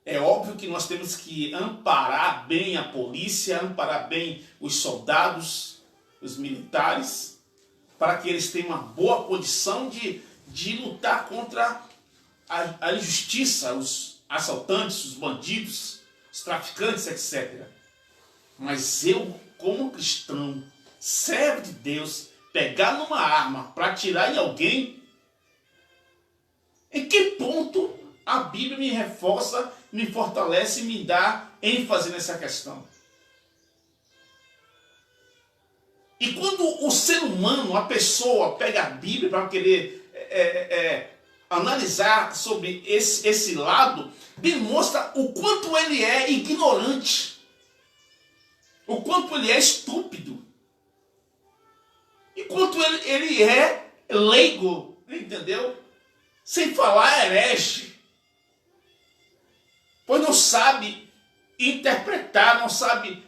É óbvio que nós temos que amparar bem a polícia, amparar bem os soldados, os militares, para que eles tenham uma boa condição de lutar contra a injustiça, os assaltantes, os bandidos, os traficantes, etc. Mas eu, como cristão, servo de Deus, pegar numa arma para atirar em alguém, em que ponto a Bíblia me reforça, me fortalece e me dá ênfase nessa questão? E quando o ser humano, a pessoa, pega a Bíblia para querer analisar sobre esse lado, demonstra o quanto ele é ignorante. o quanto ele é estúpido, e quanto ele é leigo, entendeu? Sem falar herege, pois não sabe interpretar, não sabe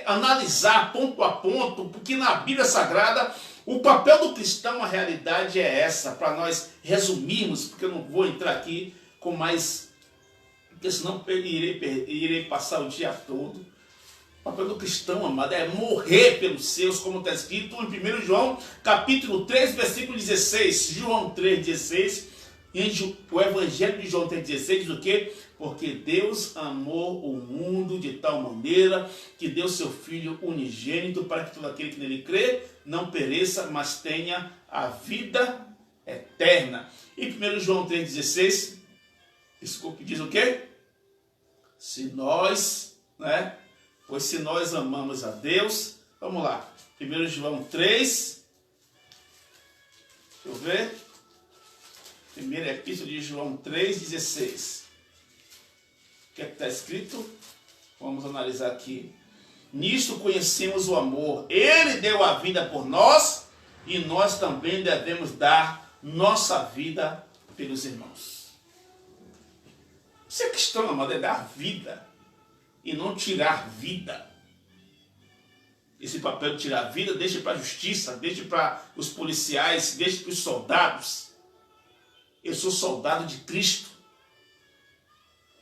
analisar ponto a ponto, porque na Bíblia Sagrada o papel do cristão, a realidade é essa, para nós resumirmos, porque eu não vou entrar aqui com mais, porque senão irei passar o dia todo. O papel do cristão, amado, é morrer pelos seus, como está escrito em 1 João, capítulo 3, versículo 16. João 3, 16. O Evangelho de João 3,16 diz o quê? Porque Deus amou o mundo de tal maneira que deu seu Filho unigênito para que todo aquele que nele crê não pereça, mas tenha a vida eterna. E 1 João 3,16, desculpe, diz o quê? Se nós, pois se nós amamos a Deus, vamos lá, 1 João 3, deixa eu ver, primeira epístola de João 3,16. O que é que está escrito? Vamos analisar aqui. Nisto conhecemos o amor. Ele deu a vida por nós e nós também devemos dar nossa vida pelos irmãos. Ser cristão, amado, é dar vida e não tirar vida. Esse papel de tirar vida, deixe para a justiça, deixe para os policiais, deixe para os soldados. Eu sou soldado de Cristo.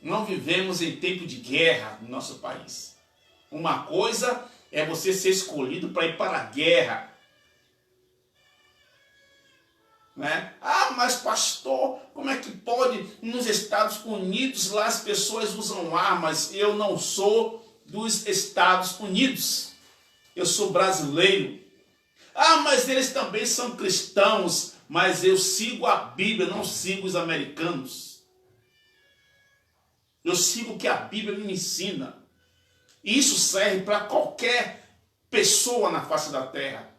Não vivemos em tempo de guerra no nosso país. Uma coisa é você ser escolhido para ir para a guerra. Ah, mas pastor, como é que pode? Nos Estados Unidos, lá as pessoas usam armas. Eu não sou dos Estados Unidos. Eu sou brasileiro. Ah, mas eles também são cristãos. Mas eu sigo a Bíblia, não sigo os americanos. Eu sigo o que a Bíblia me ensina. E isso serve para qualquer pessoa na face da terra.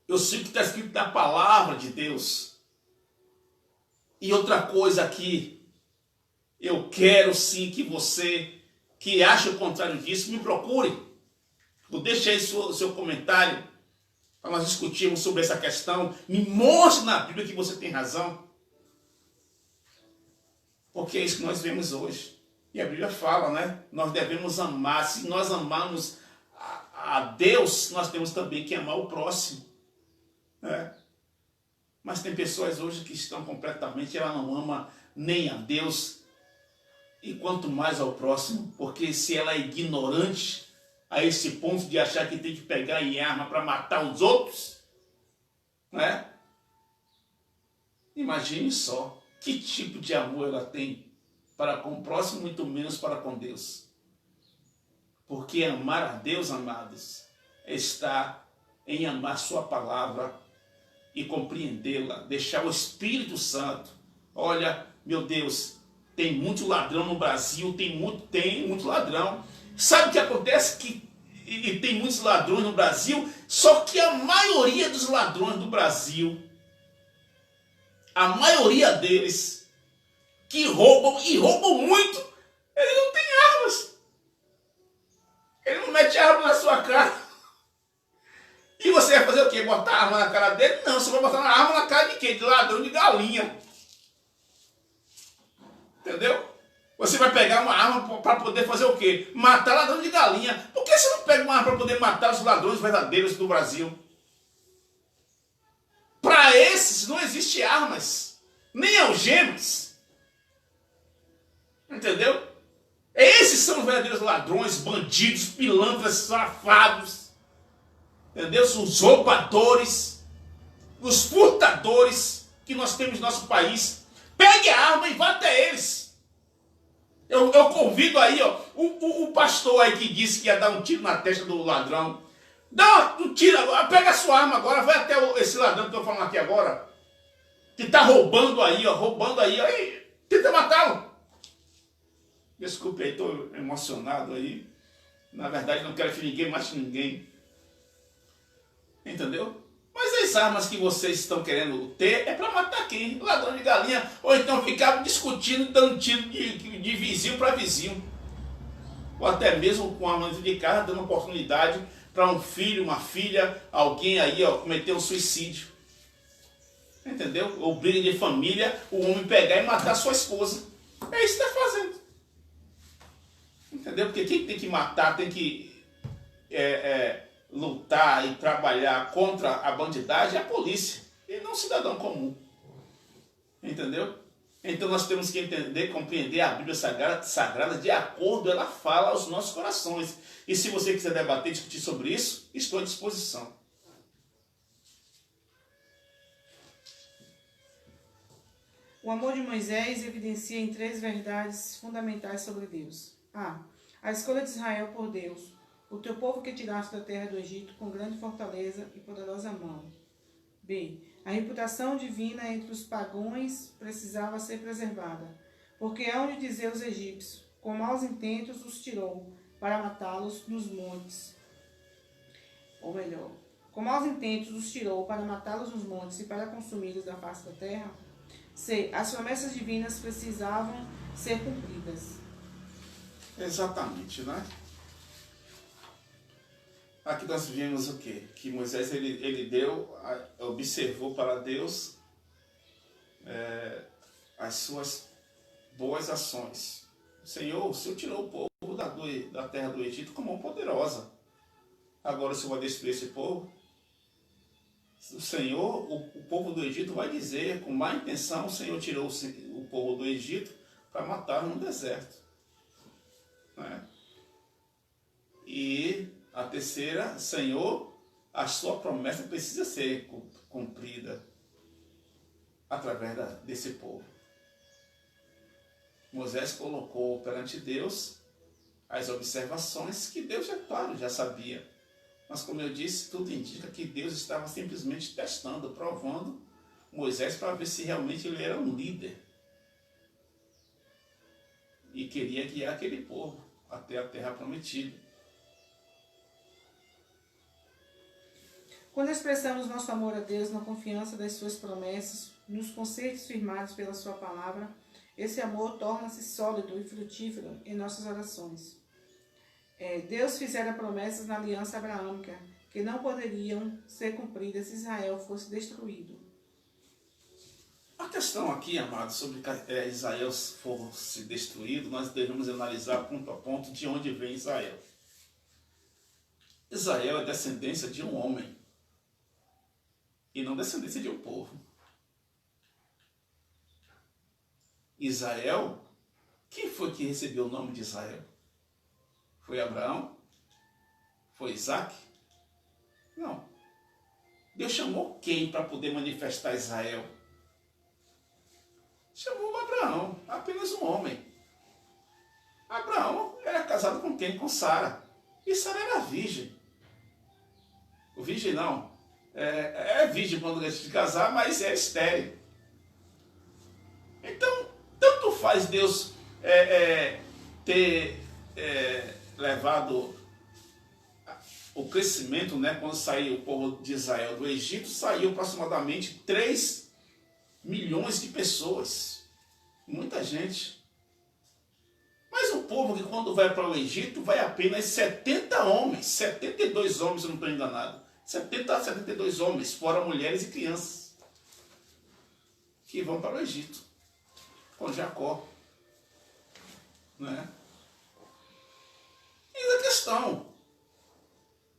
Eu sigo o que está escrito na palavra de Deus. E outra coisa aqui, eu quero sim que você, que acha o contrário disso, me procure. Deixe aí seu comentário, para nós discutirmos sobre essa questão. Me mostre na Bíblia que você tem razão. Porque é isso que nós vemos hoje. E a Bíblia fala, nós devemos amar. Se nós amamos a Deus, nós temos também que amar o próximo. Mas tem pessoas hoje que estão completamente, ela não ama nem a Deus, e quanto mais ao próximo, porque se ela é ignorante a esse ponto de achar que tem que pegar em arma para matar os outros, imagine só que tipo de amor ela tem para com o próximo, muito menos para com Deus. Porque amar a Deus, amados, está em amar sua palavra e compreendê-la, deixar o Espírito Santo. Olha, meu Deus, tem muito ladrão no Brasil, tem muito ladrão. Sabe o que acontece? E tem muitos ladrões no Brasil, só que a maioria dos ladrões do Brasil, a maioria deles, que roubam, e roubam muito, ele não tem armas. Ele não mete arma na sua cara. E você vai fazer o quê? Botar arma na cara dele? Não, você vai botar uma arma na cara de quê? De ladrão de galinha. Entendeu? Você vai pegar uma arma para poder fazer o quê? Matar ladrão de galinha. Por que você não pega uma arma para poder matar os ladrões verdadeiros do Brasil? Para esses não existe armas, nem algemas. Entendeu? Esses são os verdadeiros ladrões, bandidos, pilantras, safados. Entendeu? Os roubadores, os furtadores que nós temos no nosso país. Pegue a arma e vá até eles. Eu convido aí, o pastor aí que disse que ia dar um tiro na testa do ladrão. Dá um tiro agora, pega a sua arma agora, vai até esse ladrão que eu estou falando aqui agora. Que está roubando aí, aí, tenta matá-lo. Desculpe aí, estou emocionado aí. Na verdade, não quero que ninguém mate ninguém. Entendeu? Mas as armas que vocês estão querendo ter é para matar quem? Ladrão de galinha. Ou então ficar discutindo, dando tiro de vizinho para vizinho. ou até mesmo com a mãe de casa, dando oportunidade para um filho, uma filha, alguém aí cometer um suicídio. Entendeu? Ou briga de família, o homem pegar e matar sua esposa. É isso que está fazendo. Entendeu? Porque quem tem que matar, tem que lutar e trabalhar contra a bandidagem é a polícia, e não o cidadão comum. Entendeu? Então nós temos que entender, compreender a Bíblia Sagrada de acordo, ela fala aos nossos corações. E se você quiser debater, discutir sobre isso, estou à disposição. O amor de Moisés evidencia em 3 verdades fundamentais sobre Deus. A. A escolha de Israel por Deus, o teu povo que tiraste da terra do Egito com grande fortaleza e poderosa mão. B. A reputação divina entre os pagãos precisava ser preservada, porque hão de dizer os egípcios, com maus intentos os tirou, para matá-los nos montes. Ou melhor, com maus intentos os tirou para matá-los nos montes e para consumi-los da face da terra. C. As promessas divinas precisavam ser cumpridas. Exatamente, né? Aqui nós vimos o quê? Que Moisés ele observou para Deus as suas boas ações. O Senhor tirou o povo da terra do Egito com mão poderosa. Agora o Senhor vai destruir esse povo. O Senhor, o povo do Egito vai dizer, com má intenção, o Senhor tirou o povo do Egito para matar no deserto. Né? E a terceira, Senhor, a sua promessa precisa ser cumprida através desse povo. Moisés colocou perante Deus as observações que Deus, é claro, já sabia. Mas, como eu disse, tudo indica que Deus estava simplesmente testando, provando Moisés para ver se realmente ele era um líder. E queria guiar aquele povo até a terra prometida. Quando expressamos nosso amor a Deus na confiança das suas promessas, nos conceitos firmados pela sua palavra, esse amor torna-se sólido e frutífero em nossas orações. Deus fizera promessas na aliança abraâmica que não poderiam ser cumpridas se Israel fosse destruído. A questão aqui, amados, sobre Israel fosse destruído, nós devemos analisar ponto a ponto de onde vem Israel. Israel é descendência de um homem e não descendência de um povo. Israel, quem foi que recebeu o nome de Israel? Foi Abraão? Foi Isaac? Não. Deus chamou quem para poder manifestar Israel? Chamou Abraão, apenas um homem. Abraão era casado com quem? Com Sara. E Sara era virgem. Virgem não. É virgem quando antes de casar, mas é estéril. Então, tanto faz Deus ter levado o crescimento, né? Quando saiu o povo de Israel do Egito, saiu aproximadamente 3 milhões de pessoas. Muita gente. Mas o povo que quando vai para o Egito, vai apenas 70 homens, 72 homens, se eu não estou enganado. 70 a 72 homens, fora mulheres e crianças, que vão para o Egito, com Jacó. Né? E a questão,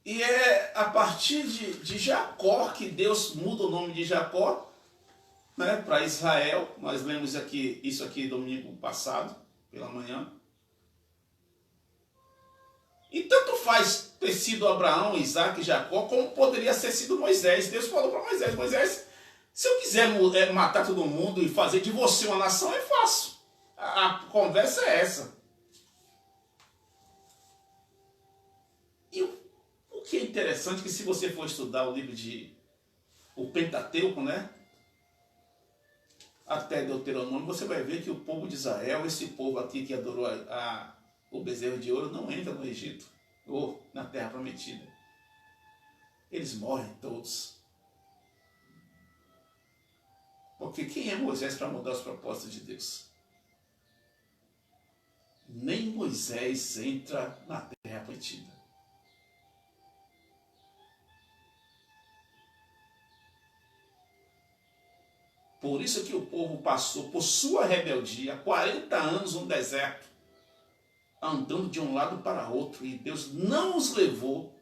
e é a partir de Jacó que Deus muda o nome de Jacó, né, para Israel. Nós lemos isso aqui domingo passado, pela manhã. E tanto faz ter sido Abraão, Isaac e Jacó, como poderia ter sido Moisés. Deus falou para Moisés: Moisés, se eu quiser matar todo mundo e fazer de você uma nação, é fácil. A conversa é essa. E o que é interessante é que, se você for estudar o livro o Pentateuco, né, até Deuteronômio, você vai ver que o povo de Israel, esse povo aqui que adorou o bezerro de ouro, não entra no Egito ou na terra prometida. Eles morrem todos. Porque quem é Moisés para mudar os propósitos de Deus? nem Moisés entra na terra prometida. Por isso que o povo passou por sua rebeldia 40 anos no deserto, andando de um lado para outro, e Deus não os levou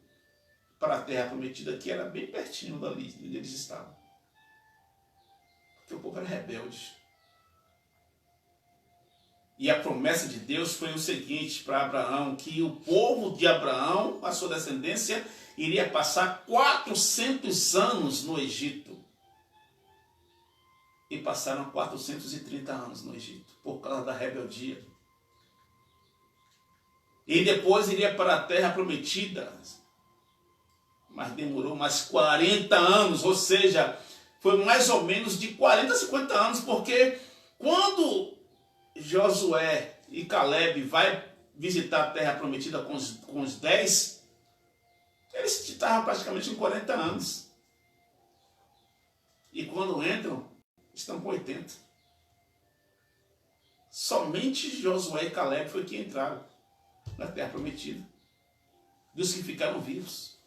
para a terra prometida, que era bem pertinho dali onde eles estavam. Porque o povo era rebelde. E a promessa de Deus foi o seguinte para Abraão, que o povo de Abraão, a sua descendência, iria passar 400 anos no Egito. E passaram 430 anos no Egito, por causa da rebeldia. E depois iria para a terra prometida, mas demorou mais 40 anos, ou seja, foi mais ou menos de 40 a 50 anos, porque quando Josué e Caleb vai visitar a terra prometida com os 10, eles estavam praticamente com 40 anos. E quando entram, estão com 80. Somente Josué e Caleb foi que entraram na terra prometida, dos que ficaram vivos.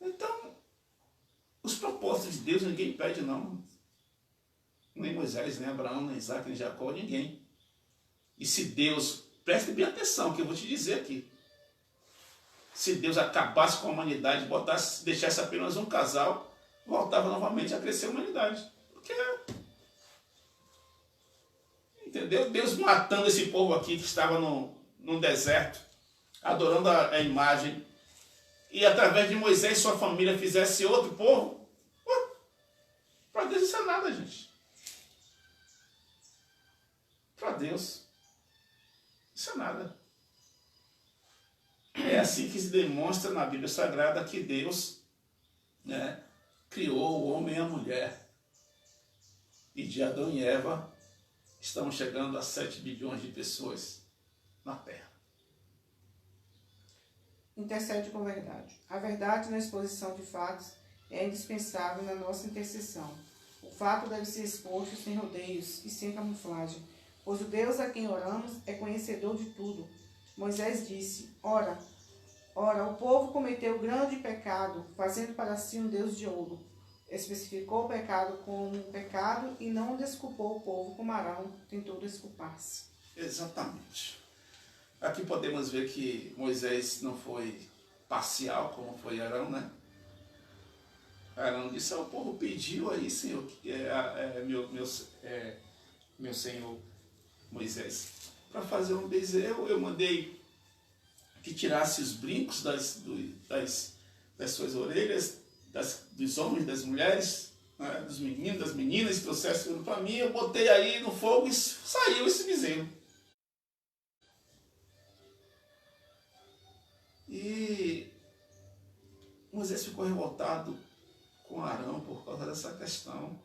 Então, os propósitos de Deus ninguém pede não. Nem Moisés, nem Abraão, nem Isaac, nem Jacó, ninguém. E se Deus, preste bem atenção que eu vou te dizer aqui, se Deus acabasse com a humanidade, deixasse apenas um casal, voltava novamente a crescer a humanidade. Porque, entendeu? Deus matando esse povo aqui que estava no deserto, adorando a imagem, e através de Moisés sua família fizesse outro povo, para Deus isso é nada, gente. Para Deus isso é nada. É assim que se demonstra na Bíblia Sagrada que Deus, né, criou o homem e a mulher. E de Adão e Eva estamos chegando a 7 bilhões de pessoas na Terra. Intercede com verdade. A verdade na exposição de fatos é indispensável na nossa intercessão. O fato deve ser exposto sem rodeios e sem camuflagem, pois o Deus a quem oramos é conhecedor de tudo. Moisés disse: Ora, o povo cometeu grande pecado, fazendo para si um Deus de ouro. Especificou o pecado como um pecado e não desculpou o povo como Arão tentou desculpar-se. Exatamente. Aqui podemos ver que Moisés não foi parcial como foi Arão, né? Arão disse: o povo pediu aí, Senhor, meu Senhor Moisés, para fazer um bezerro. Eu mandei que tirasse os brincos das suas orelhas, dos homens, das mulheres, né, dos meninos, das meninas, trouxesse tudo para mim. Eu botei aí no fogo e saiu esse bezerro. E Moisés ficou revoltado com Arão por causa dessa questão.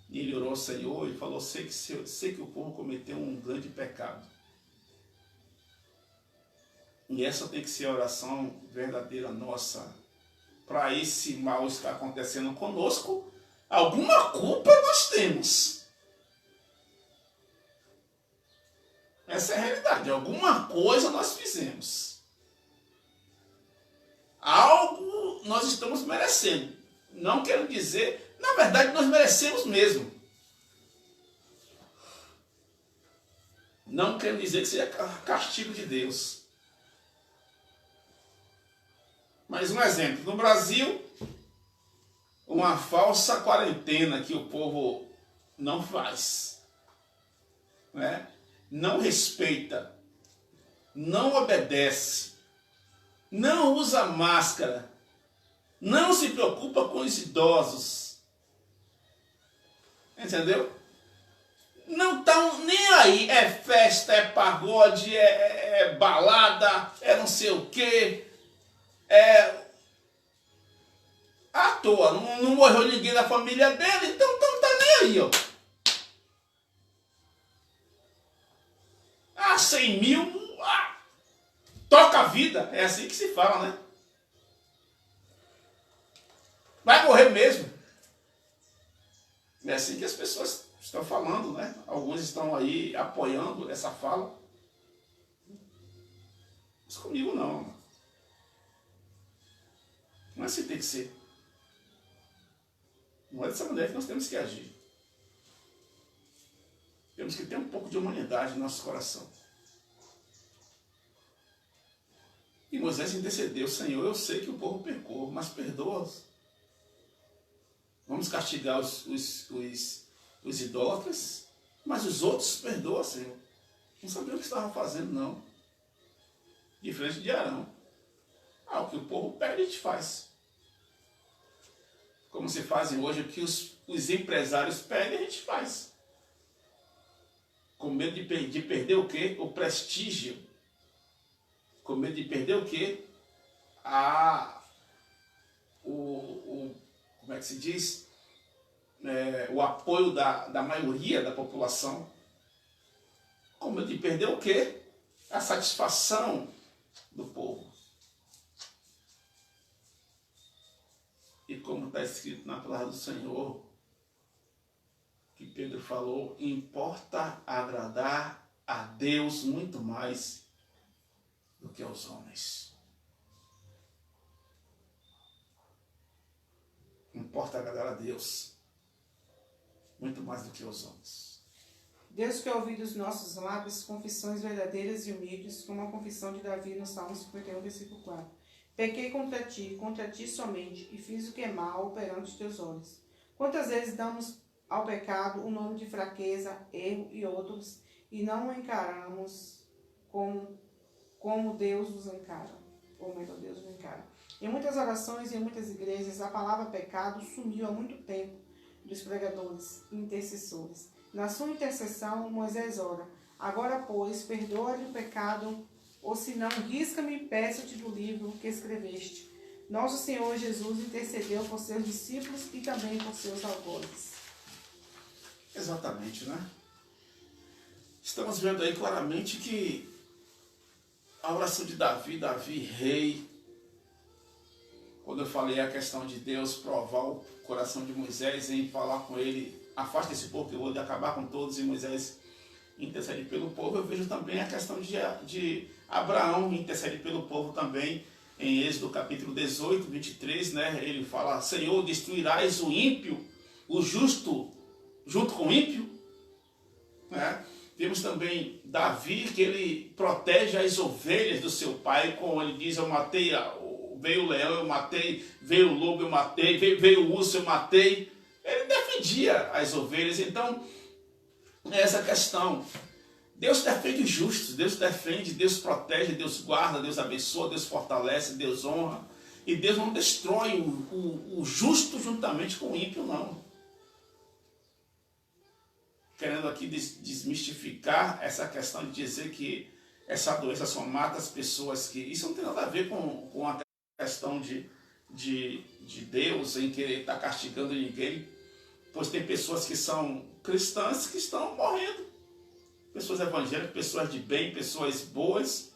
E ele orou ao Senhor e falou: sei que o povo cometeu um grande pecado. E essa tem que ser a oração verdadeira nossa. Para esse mal estar acontecendo conosco, alguma culpa nós temos. Essa é a realidade. Alguma coisa nós fizemos. Algo nós estamos merecendo. Não quero dizer, na verdade nós merecemos mesmo. Não quero dizer que seja castigo de Deus. Mas um exemplo, no Brasil, uma falsa quarentena que o povo não faz, né? Não respeita, não obedece, não usa máscara, não se preocupa com os idosos, entendeu? Não estão nem aí, é festa, é pagode, é balada, é não sei o quê, à toa, não morreu ninguém da família dele, então não tá nem aí, ó. 100 mil, toca a vida, é assim que se fala, né? Vai morrer mesmo. É assim que as pessoas estão falando, né? Alguns estão aí apoiando essa fala. Mas comigo não. Não é assim que tem que ser. Não é dessa maneira que nós temos que agir. Temos que ter um pouco de humanidade no nosso coração. E Moisés intercedeu: Senhor, eu sei que o povo pecou, mas perdoa-os. Vamos castigar os idólatras, mas os outros perdoa, Senhor. Não sabia o que estavam fazendo, não. Diferente de Arão. O que o povo pede, a gente faz. Como se fazem hoje, o que os empresários pedem, a gente faz. Com medo de perder o quê? O prestígio. Com medo de perder o quê? Como é que se diz? O apoio da maioria da população. Com medo de perder o quê? A satisfação do povo. E como está escrito na palavra do Senhor, que Pedro falou, importa agradar a Deus muito mais do que aos homens. Importa agradar a Deus muito mais do que aos homens. Deus quer ouvir dos nossos lábios confissões verdadeiras e humildes, como a confissão de Davi no Salmo 51, versículo 4. Pequei contra ti somente, e fiz o que é mal perante os teus olhos. Quantas vezes damos ao pecado o nome de fraqueza, erro e outros, e não o encaramos como Deus nos encara, ou melhor, Deus nos encara. Em muitas orações e em muitas igrejas, a palavra pecado sumiu há muito tempo dos pregadores e intercessores. Na sua intercessão, Moisés ora: agora, pois, perdoa-lhe o pecado, ou se não, risca-me e peço-te do livro que escreveste. Nosso Senhor Jesus intercedeu por seus discípulos e também por seus algozes. Exatamente, né? Estamos vendo aí claramente que a oração de Davi rei, quando eu falei a questão de Deus provar o coração de Moisés em falar com ele, afasta esse povo que eu vou acabar com todos, e Moisés intercede pelo povo, eu vejo também a questão de Abraão intercede pelo povo também, em Êxodo capítulo 18, 23, né? Ele fala: Senhor, destruirás o ímpio, o justo, junto com o ímpio, né? Temos também Davi, que ele protege as ovelhas do seu pai, como ele diz: eu matei, veio o leão, eu matei, veio o lobo, eu matei, veio o urso, eu matei. Ele defendia as ovelhas. Então, é essa questão. Deus defende os justos, Deus defende, Deus protege, Deus guarda, Deus abençoa, Deus fortalece, Deus honra. E Deus não destrói o justo juntamente com o ímpio, não. Querendo aqui desmistificar essa questão de dizer que essa doença só mata as pessoas que... Isso não tem nada a ver com a questão de Deus em querer estar castigando ninguém, pois tem pessoas que são cristãs que estão morrendo. Pessoas evangélicas, pessoas de bem, pessoas boas,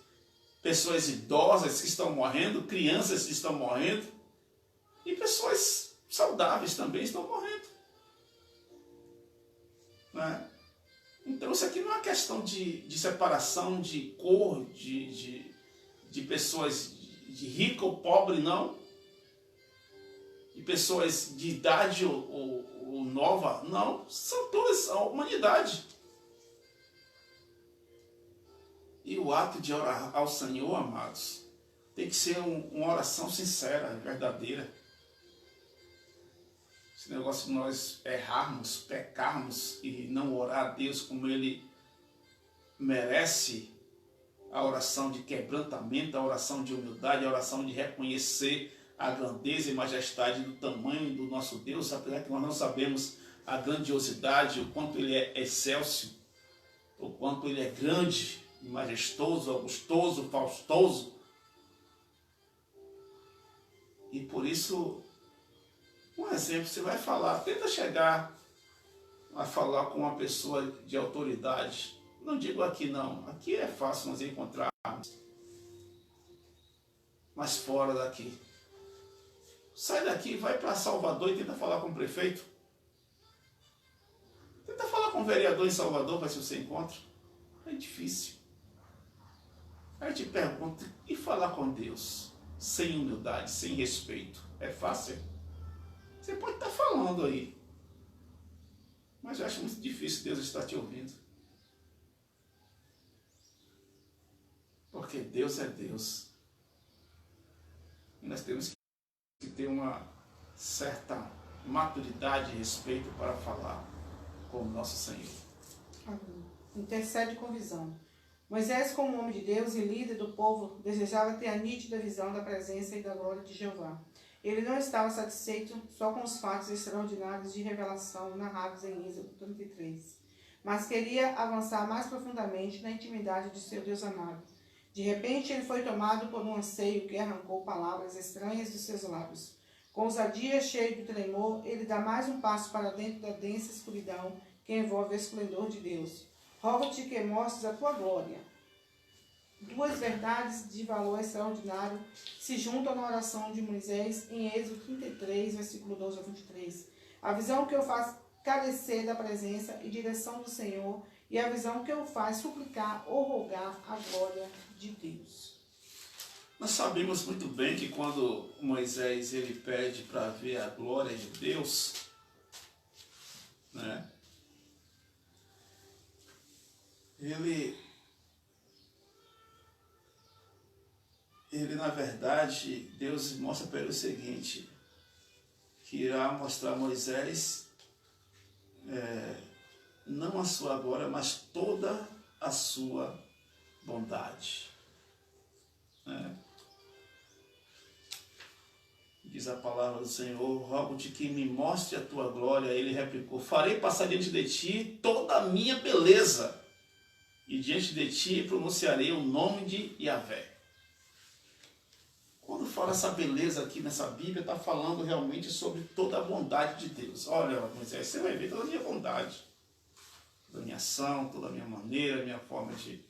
pessoas idosas que estão morrendo, crianças que estão morrendo, e pessoas saudáveis também estão morrendo. Né? Então isso aqui não é uma questão de separação de cor, de pessoas de rico ou pobre, não. De pessoas de idade ou nova, não. São todas a humanidade. E o ato de orar ao Senhor, amados, tem que ser uma oração sincera, verdadeira. Esse negócio de nós errarmos, pecarmos e não orar a Deus como Ele merece, a oração de quebrantamento, a oração de humildade, a oração de reconhecer a grandeza e majestade do tamanho do nosso Deus, apesar que nós não sabemos a grandiosidade, o quanto Ele é excelso, o quanto Ele é grande, majestoso, augustoso, faustoso. E por isso, um exemplo, você vai falar, tenta chegar a falar com uma pessoa de autoridade. Não digo aqui não, aqui é fácil nós encontrarmos, mas fora daqui. Sai daqui, vai para Salvador e tenta falar com o prefeito. Tenta falar com um vereador em Salvador para se você encontra? É difícil. Aí eu te pergunto, e falar com Deus sem humildade, sem respeito, é fácil? Você pode estar falando aí, mas eu acho muito difícil Deus estar te ouvindo. Porque Deus é Deus. E nós temos que ter uma certa maturidade e respeito para falar com o nosso Senhor. Amém. Intercede com visão. Moisés, como homem de Deus e líder do povo, desejava ter a nítida visão da presença e da glória de Jeová. Ele não estava satisfeito só com os fatos extraordinários de revelação narrados em Êxodo 33, mas queria avançar mais profundamente na intimidade de seu Deus amado. De repente, ele foi tomado por um anseio que arrancou palavras estranhas de seus lábios. Com ousadia, cheio de tremor, ele dá mais um passo para dentro da densa escuridão que envolve o esplendor de Deus. Rogo-te que mostres a tua glória. Duas verdades de valor extraordinário se juntam na oração de Moisés em Êxodo 33, versículo 12 a 23. A visão que eu faz carecer da presença e direção do Senhor, e a visão que eu faz suplicar ou rogar a glória de Deus. Nós sabemos muito bem que quando Moisés ele pede para ver a glória de Deus, né? Ele na verdade, Deus mostra para ele o seguinte, que irá mostrar a Moisés não a sua glória, mas toda a sua bondade. Diz a palavra do Senhor, rogo-te que me mostre a tua glória. Ele replicou, farei passar diante de ti toda a minha beleza, e diante de ti pronunciarei o nome de Yahvé. Quando fala essa beleza aqui nessa Bíblia, está falando realmente sobre toda a bondade de Deus. Olha, Moisés, você vai ver toda a minha bondade, toda a minha ação, toda a minha maneira, a minha forma de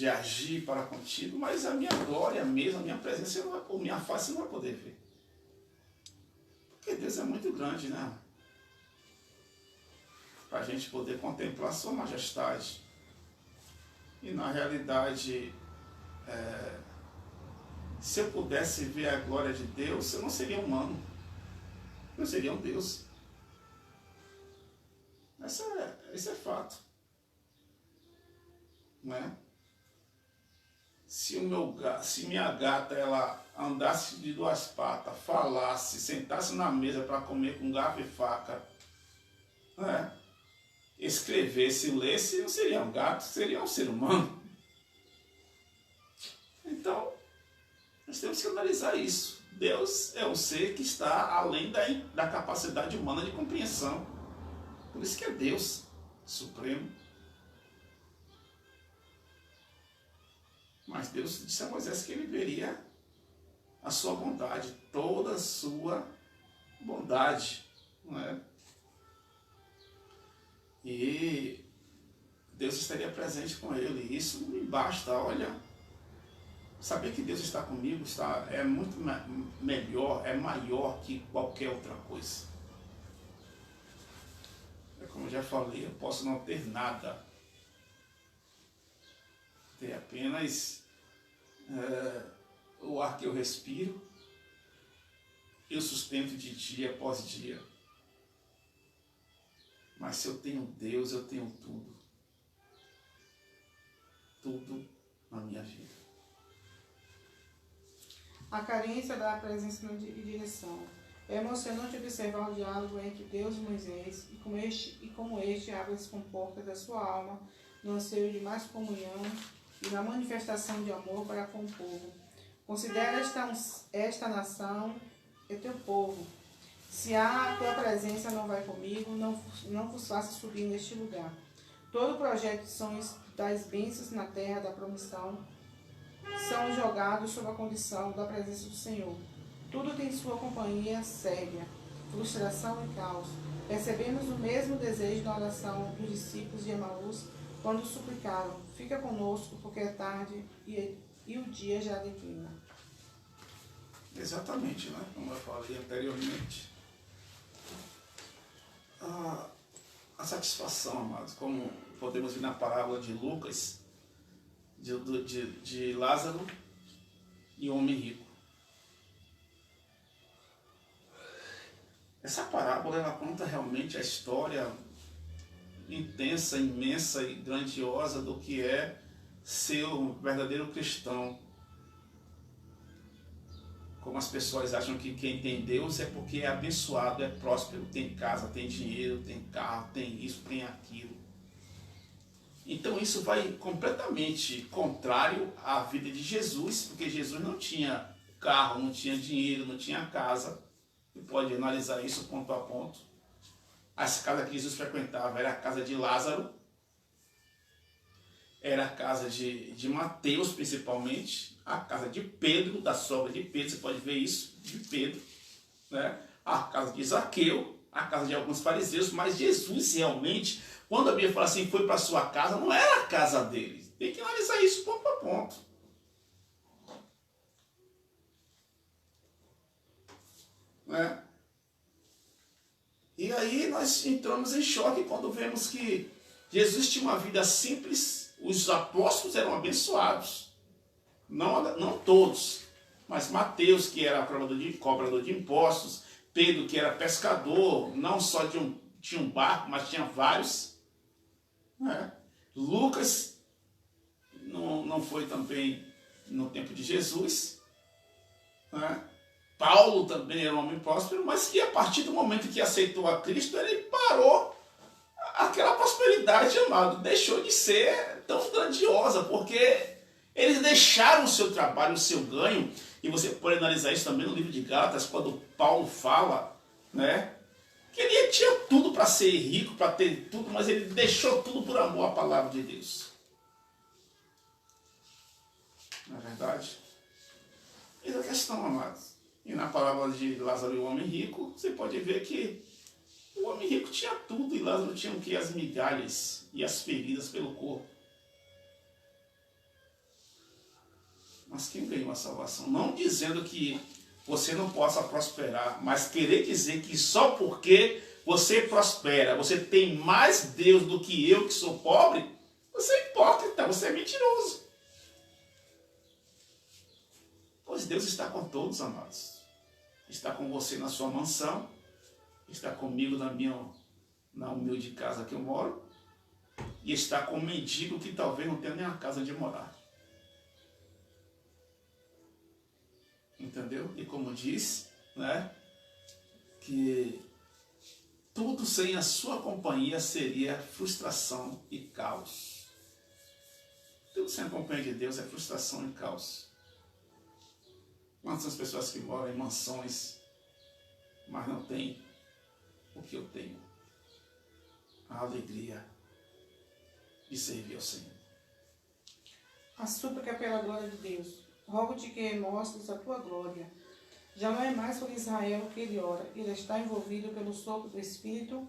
agir para contigo, mas a minha glória mesmo, a minha presença, a minha face você não vai poder ver. Porque Deus é muito grande, né? Para a gente poder contemplar a sua majestade. E na realidade, se eu pudesse ver a glória de Deus, eu não seria humano. Eu seria um Deus. Isso é fato. Não é? Se minha gata ela andasse de duas patas, falasse, sentasse na mesa para comer com garfo e faca, escrevesse, lesse, não seria um gato, seria um ser humano. Então, nós temos que analisar isso. Deus é um ser que está além da capacidade humana de compreensão. Por isso que é Deus supremo. Mas Deus disse a Moisés que ele veria a sua bondade, toda a sua bondade, não é? E Deus estaria presente com ele. Isso me basta, olha. Saber que Deus está comigo é muito melhor, é maior que qualquer outra coisa. Como eu já falei, eu posso não ter nada. Ter apenas o ar que eu respiro, eu sustento de dia após dia. Mas se eu tenho Deus, eu tenho tudo. Tudo na minha vida. A carência da presença e direção. É emocionante observar o diálogo entre Deus e Moisés e como este abre as comportas da sua alma no anseio de mais comunhão e na manifestação de amor para com o povo. Considera esta nação é teu povo. Se a tua presença não vai comigo, não vos faça subir neste lugar. Todo o projeto das bênçãos na terra da promissão são jogados sob a condição da presença do Senhor. Tudo tem sua companhia séria, frustração e caos. Percebemos o mesmo desejo na oração dos discípulos de Emaús quando suplicaram, fica conosco porque é tarde e o dia já declina. Exatamente, né? Como eu falei anteriormente. A satisfação, amados, como podemos ver na parábola de Lucas, de Lázaro e o homem rico. Essa parábola, ela conta realmente a história intensa, imensa e grandiosa do que é ser um verdadeiro cristão. Como as pessoas acham que quem tem Deus é porque é abençoado, é próspero, tem casa, tem dinheiro, tem carro, tem isso, tem aquilo. Então isso vai completamente contrário à vida de Jesus, porque Jesus não tinha carro, não tinha dinheiro, não tinha casa. Você pode analisar isso ponto a ponto. As casas que Jesus frequentava era a casa de Lázaro, era a casa de Mateus principalmente, a casa de Pedro, da sogra de Pedro, você pode ver isso, de Pedro, né? A casa de Zaqueu, a casa de alguns fariseus, mas Jesus realmente, quando a Bíblia fala assim, foi para sua casa, não era a casa dele. Tem que analisar isso ponto a ponto. Né? E aí nós entramos em choque quando vemos que Jesus tinha uma vida simples, os apóstolos eram abençoados. Não todos, mas Mateus, que era cobrador de impostos, Pedro, que era pescador, não só tinha um barco, mas tinha vários. Né? Lucas não foi também no tempo de Jesus. Né? Paulo também era um homem próspero, mas que a partir do momento que aceitou a Cristo, ele parou aquela prosperidade, amado, deixou de ser tão grandiosa, porque eles deixaram o seu trabalho, o seu ganho, e você pode analisar isso também no livro de Gálatas, quando Paulo fala, né, que ele tinha tudo para ser rico, para ter tudo, mas ele deixou tudo por amor à palavra de Deus. Não é verdade? Essa é a questão, amados. E na parábola de Lázaro e o homem rico, você pode ver que o homem rico tinha tudo e Lázaro tinha o que? As migalhas e as feridas pelo corpo. Mas quem ganhou a salvação? Não dizendo que você não possa prosperar, mas querer dizer que só porque você prospera, você tem mais Deus do que eu que sou pobre, você é hipócrita, você é mentiroso. Pois Deus está com todos, amados. Está com você na sua mansão, está comigo na humilde casa que eu moro, e está com um mendigo que talvez não tenha nem a casa de morar. Entendeu? E como diz, né, que tudo sem a sua companhia seria frustração e caos. Tudo sem a companhia de Deus é frustração e caos. Quantas são as pessoas que moram em mansões, mas não têm o que eu tenho? A alegria de servir ao Senhor. A súplica é pela glória de Deus. Rogo-te que mostres a tua glória. Já não é mais por Israel que ele ora. Ele está envolvido pelo sopro do Espírito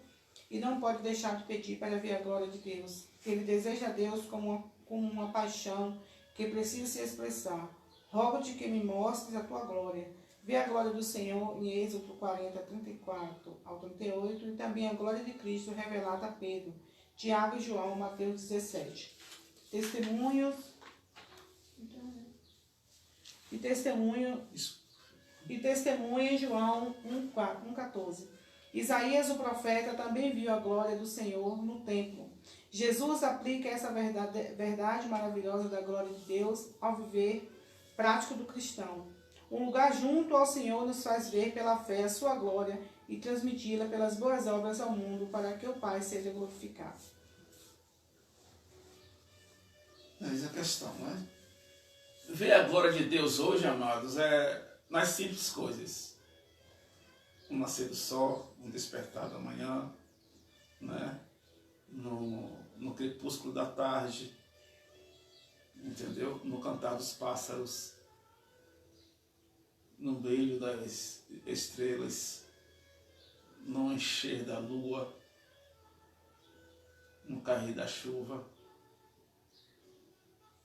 e não pode deixar de pedir para ver a glória de Deus. Ele deseja a Deus como uma paixão que precisa se expressar. Rogo-te que me mostres a tua glória. Vê a glória do Senhor em Êxodo 40, 34 ao 38 e também a glória de Cristo revelada a Pedro, Tiago e João, Mateus 17. Testemunho em João 1,14. Isaías, o profeta, também viu a glória do Senhor no templo. Jesus aplica essa verdade maravilhosa da glória de Deus ao viver prático do cristão. Um lugar junto ao Senhor nos faz ver pela fé a sua glória e transmiti-la pelas boas obras ao mundo para que o Pai seja glorificado. Essa é a questão, né? Ver a glória de Deus hoje, amados, é nas simples coisas. Um nascer do sol, um despertar da manhã, né? No crepúsculo da tarde, entendeu? No cantar dos pássaros, no brilho das estrelas, no encher da lua, no cair da chuva.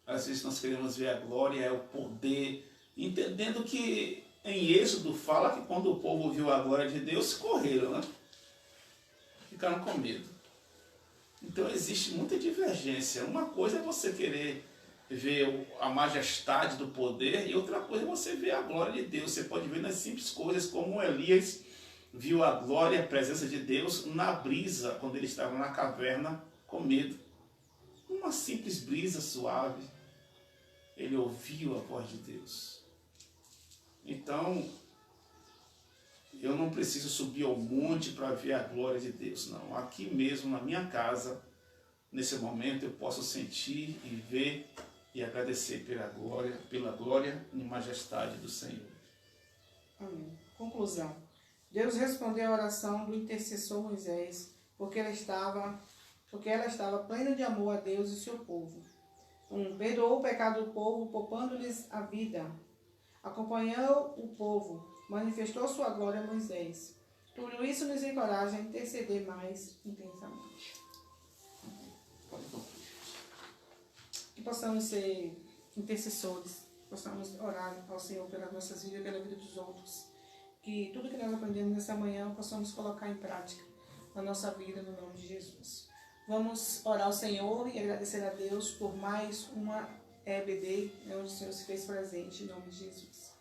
Às vezes nós queremos ver a glória, é o poder, entendendo que em Êxodo fala que quando o povo viu a glória de Deus, correram, né? Ficaram com medo. Então existe muita divergência. Uma coisa é você querer ver a majestade do poder e outra coisa é você ver a glória de Deus. Você pode ver nas simples coisas como Elias viu a glória, a presença de Deus na brisa, quando ele estava na caverna com medo. Uma simples brisa suave, ele ouviu a voz de Deus. Então, eu não preciso subir ao monte para ver a glória de Deus, não. Aqui mesmo, na minha casa, nesse momento, eu posso sentir e ver e agradecer pela glória e majestade do Senhor. Amém. Conclusão. Deus respondeu a oração do intercessor Moisés, porque ela estava plena de amor a Deus e seu povo. Perdoou o pecado do povo, poupando-lhes a vida. Acompanhou o povo, manifestou sua glória a Moisés. Tudo isso nos encoraja a interceder mais intensamente. Que possamos ser intercessores, possamos orar ao Senhor pelas nossas vidas e pela vida dos outros. Que tudo que nós aprendemos nessa manhã possamos colocar em prática na nossa vida, no nome de Jesus. Vamos orar ao Senhor e agradecer a Deus por mais uma EBD, onde o Senhor se fez presente, em nome de Jesus.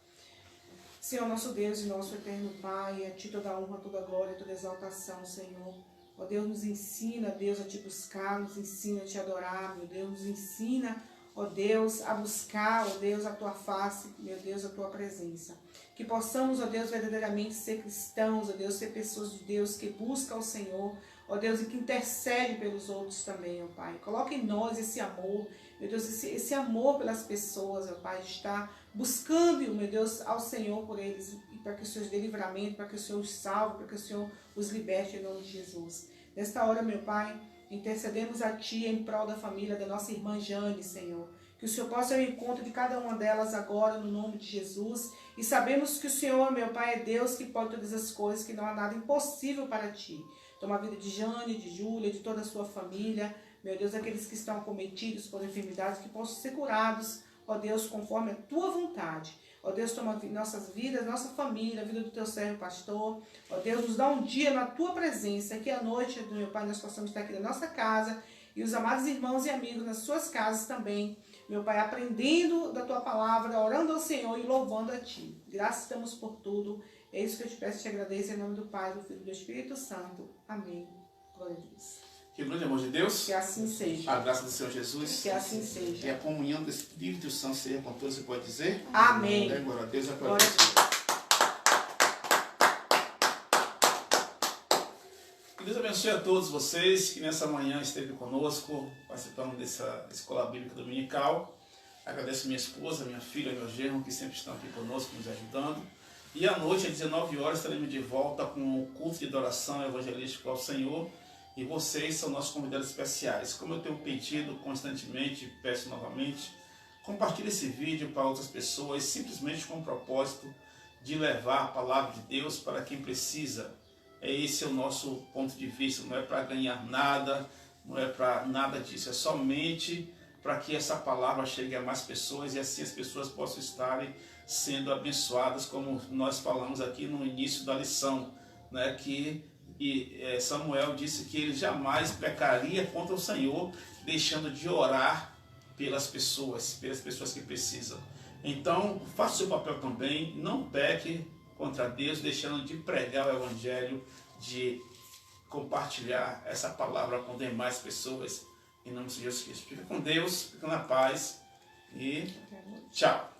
Senhor, nosso Deus e nosso eterno Pai, a Ti toda a honra, toda a glória, toda a exaltação, Senhor. Ó Deus, nos ensina, Deus, a Te buscar, nos ensina a Te adorar, meu Deus, nos ensina, ó Deus, a buscar, ó Deus, a Tua face, meu Deus, a Tua presença. Que possamos, ó Deus, verdadeiramente ser cristãos, ó Deus, ser pessoas de Deus que buscam o Senhor, ó Deus, e que intercede pelos outros também, ó Pai. Coloca em nós esse amor, meu Deus, esse amor pelas pessoas, ó Pai, de estar buscando, meu Deus, ao Senhor por eles, e para que o Senhor os dê livramento, para que o Senhor os salve, para que o Senhor os liberte em nome de Jesus. Nesta hora, meu Pai, intercedemos a Ti em prol da família da nossa irmã Jane, Senhor. Que o Senhor possa ir ao encontro de cada uma delas agora, no nome de Jesus. E sabemos que o Senhor, meu Pai, é Deus que pode todas as coisas, que não há nada impossível para Ti. Toma a vida de Jane, de Júlia, de toda a sua família. Meu Deus, aqueles que estão acometidos por enfermidades, que possam ser curados, ó Deus, conforme a Tua vontade. Ó Deus, toma nossas vidas, nossa família, a vida do Teu servo pastor. Ó Deus, nos dá um dia na Tua presença, que à noite, meu Pai, nós possamos estar aqui na nossa casa e os amados irmãos e amigos nas suas casas também. Meu Pai, aprendendo da Tua palavra, orando ao Senhor e louvando a Ti. Graças damos por tudo. É isso que eu te peço e te agradeço em nome do Pai, do Filho e do Espírito Santo. Amém. Glória a Deus. Que o grande amor de Deus, que assim seja. A graça do Senhor Jesus, que assim seja. E a comunhão do Espírito Santo seja com todos, você pode dizer? Amém. Glória a Deus. Glória a Deus. Que Deus abençoe a todos vocês que nessa manhã esteve conosco, participando dessa Escola Bíblica Dominical. Agradeço minha esposa, minha filha, meu genro, que sempre estão aqui conosco, nos ajudando. E à noite, às 19 horas, estaremos de volta com o culto de adoração evangelístico ao Senhor. E vocês são nossos convidados especiais. Como eu tenho pedido constantemente, peço novamente, compartilhe esse vídeo para outras pessoas, simplesmente com o propósito de levar a palavra de Deus para quem precisa. Esse é o nosso ponto de vista, não é para ganhar nada, não é para nada disso, é somente para que essa palavra chegue a mais pessoas e assim as pessoas possam estarem sendo abençoadas, como nós falamos aqui no início da lição, né, que Samuel disse que ele jamais pecaria contra o Senhor, deixando de orar pelas pessoas que precisam. Então, faça o seu papel também, não peque contra Deus, deixando de pregar o Evangelho, de compartilhar essa palavra com demais pessoas, em nome de Jesus Cristo. Fica com Deus, fica na paz e tchau.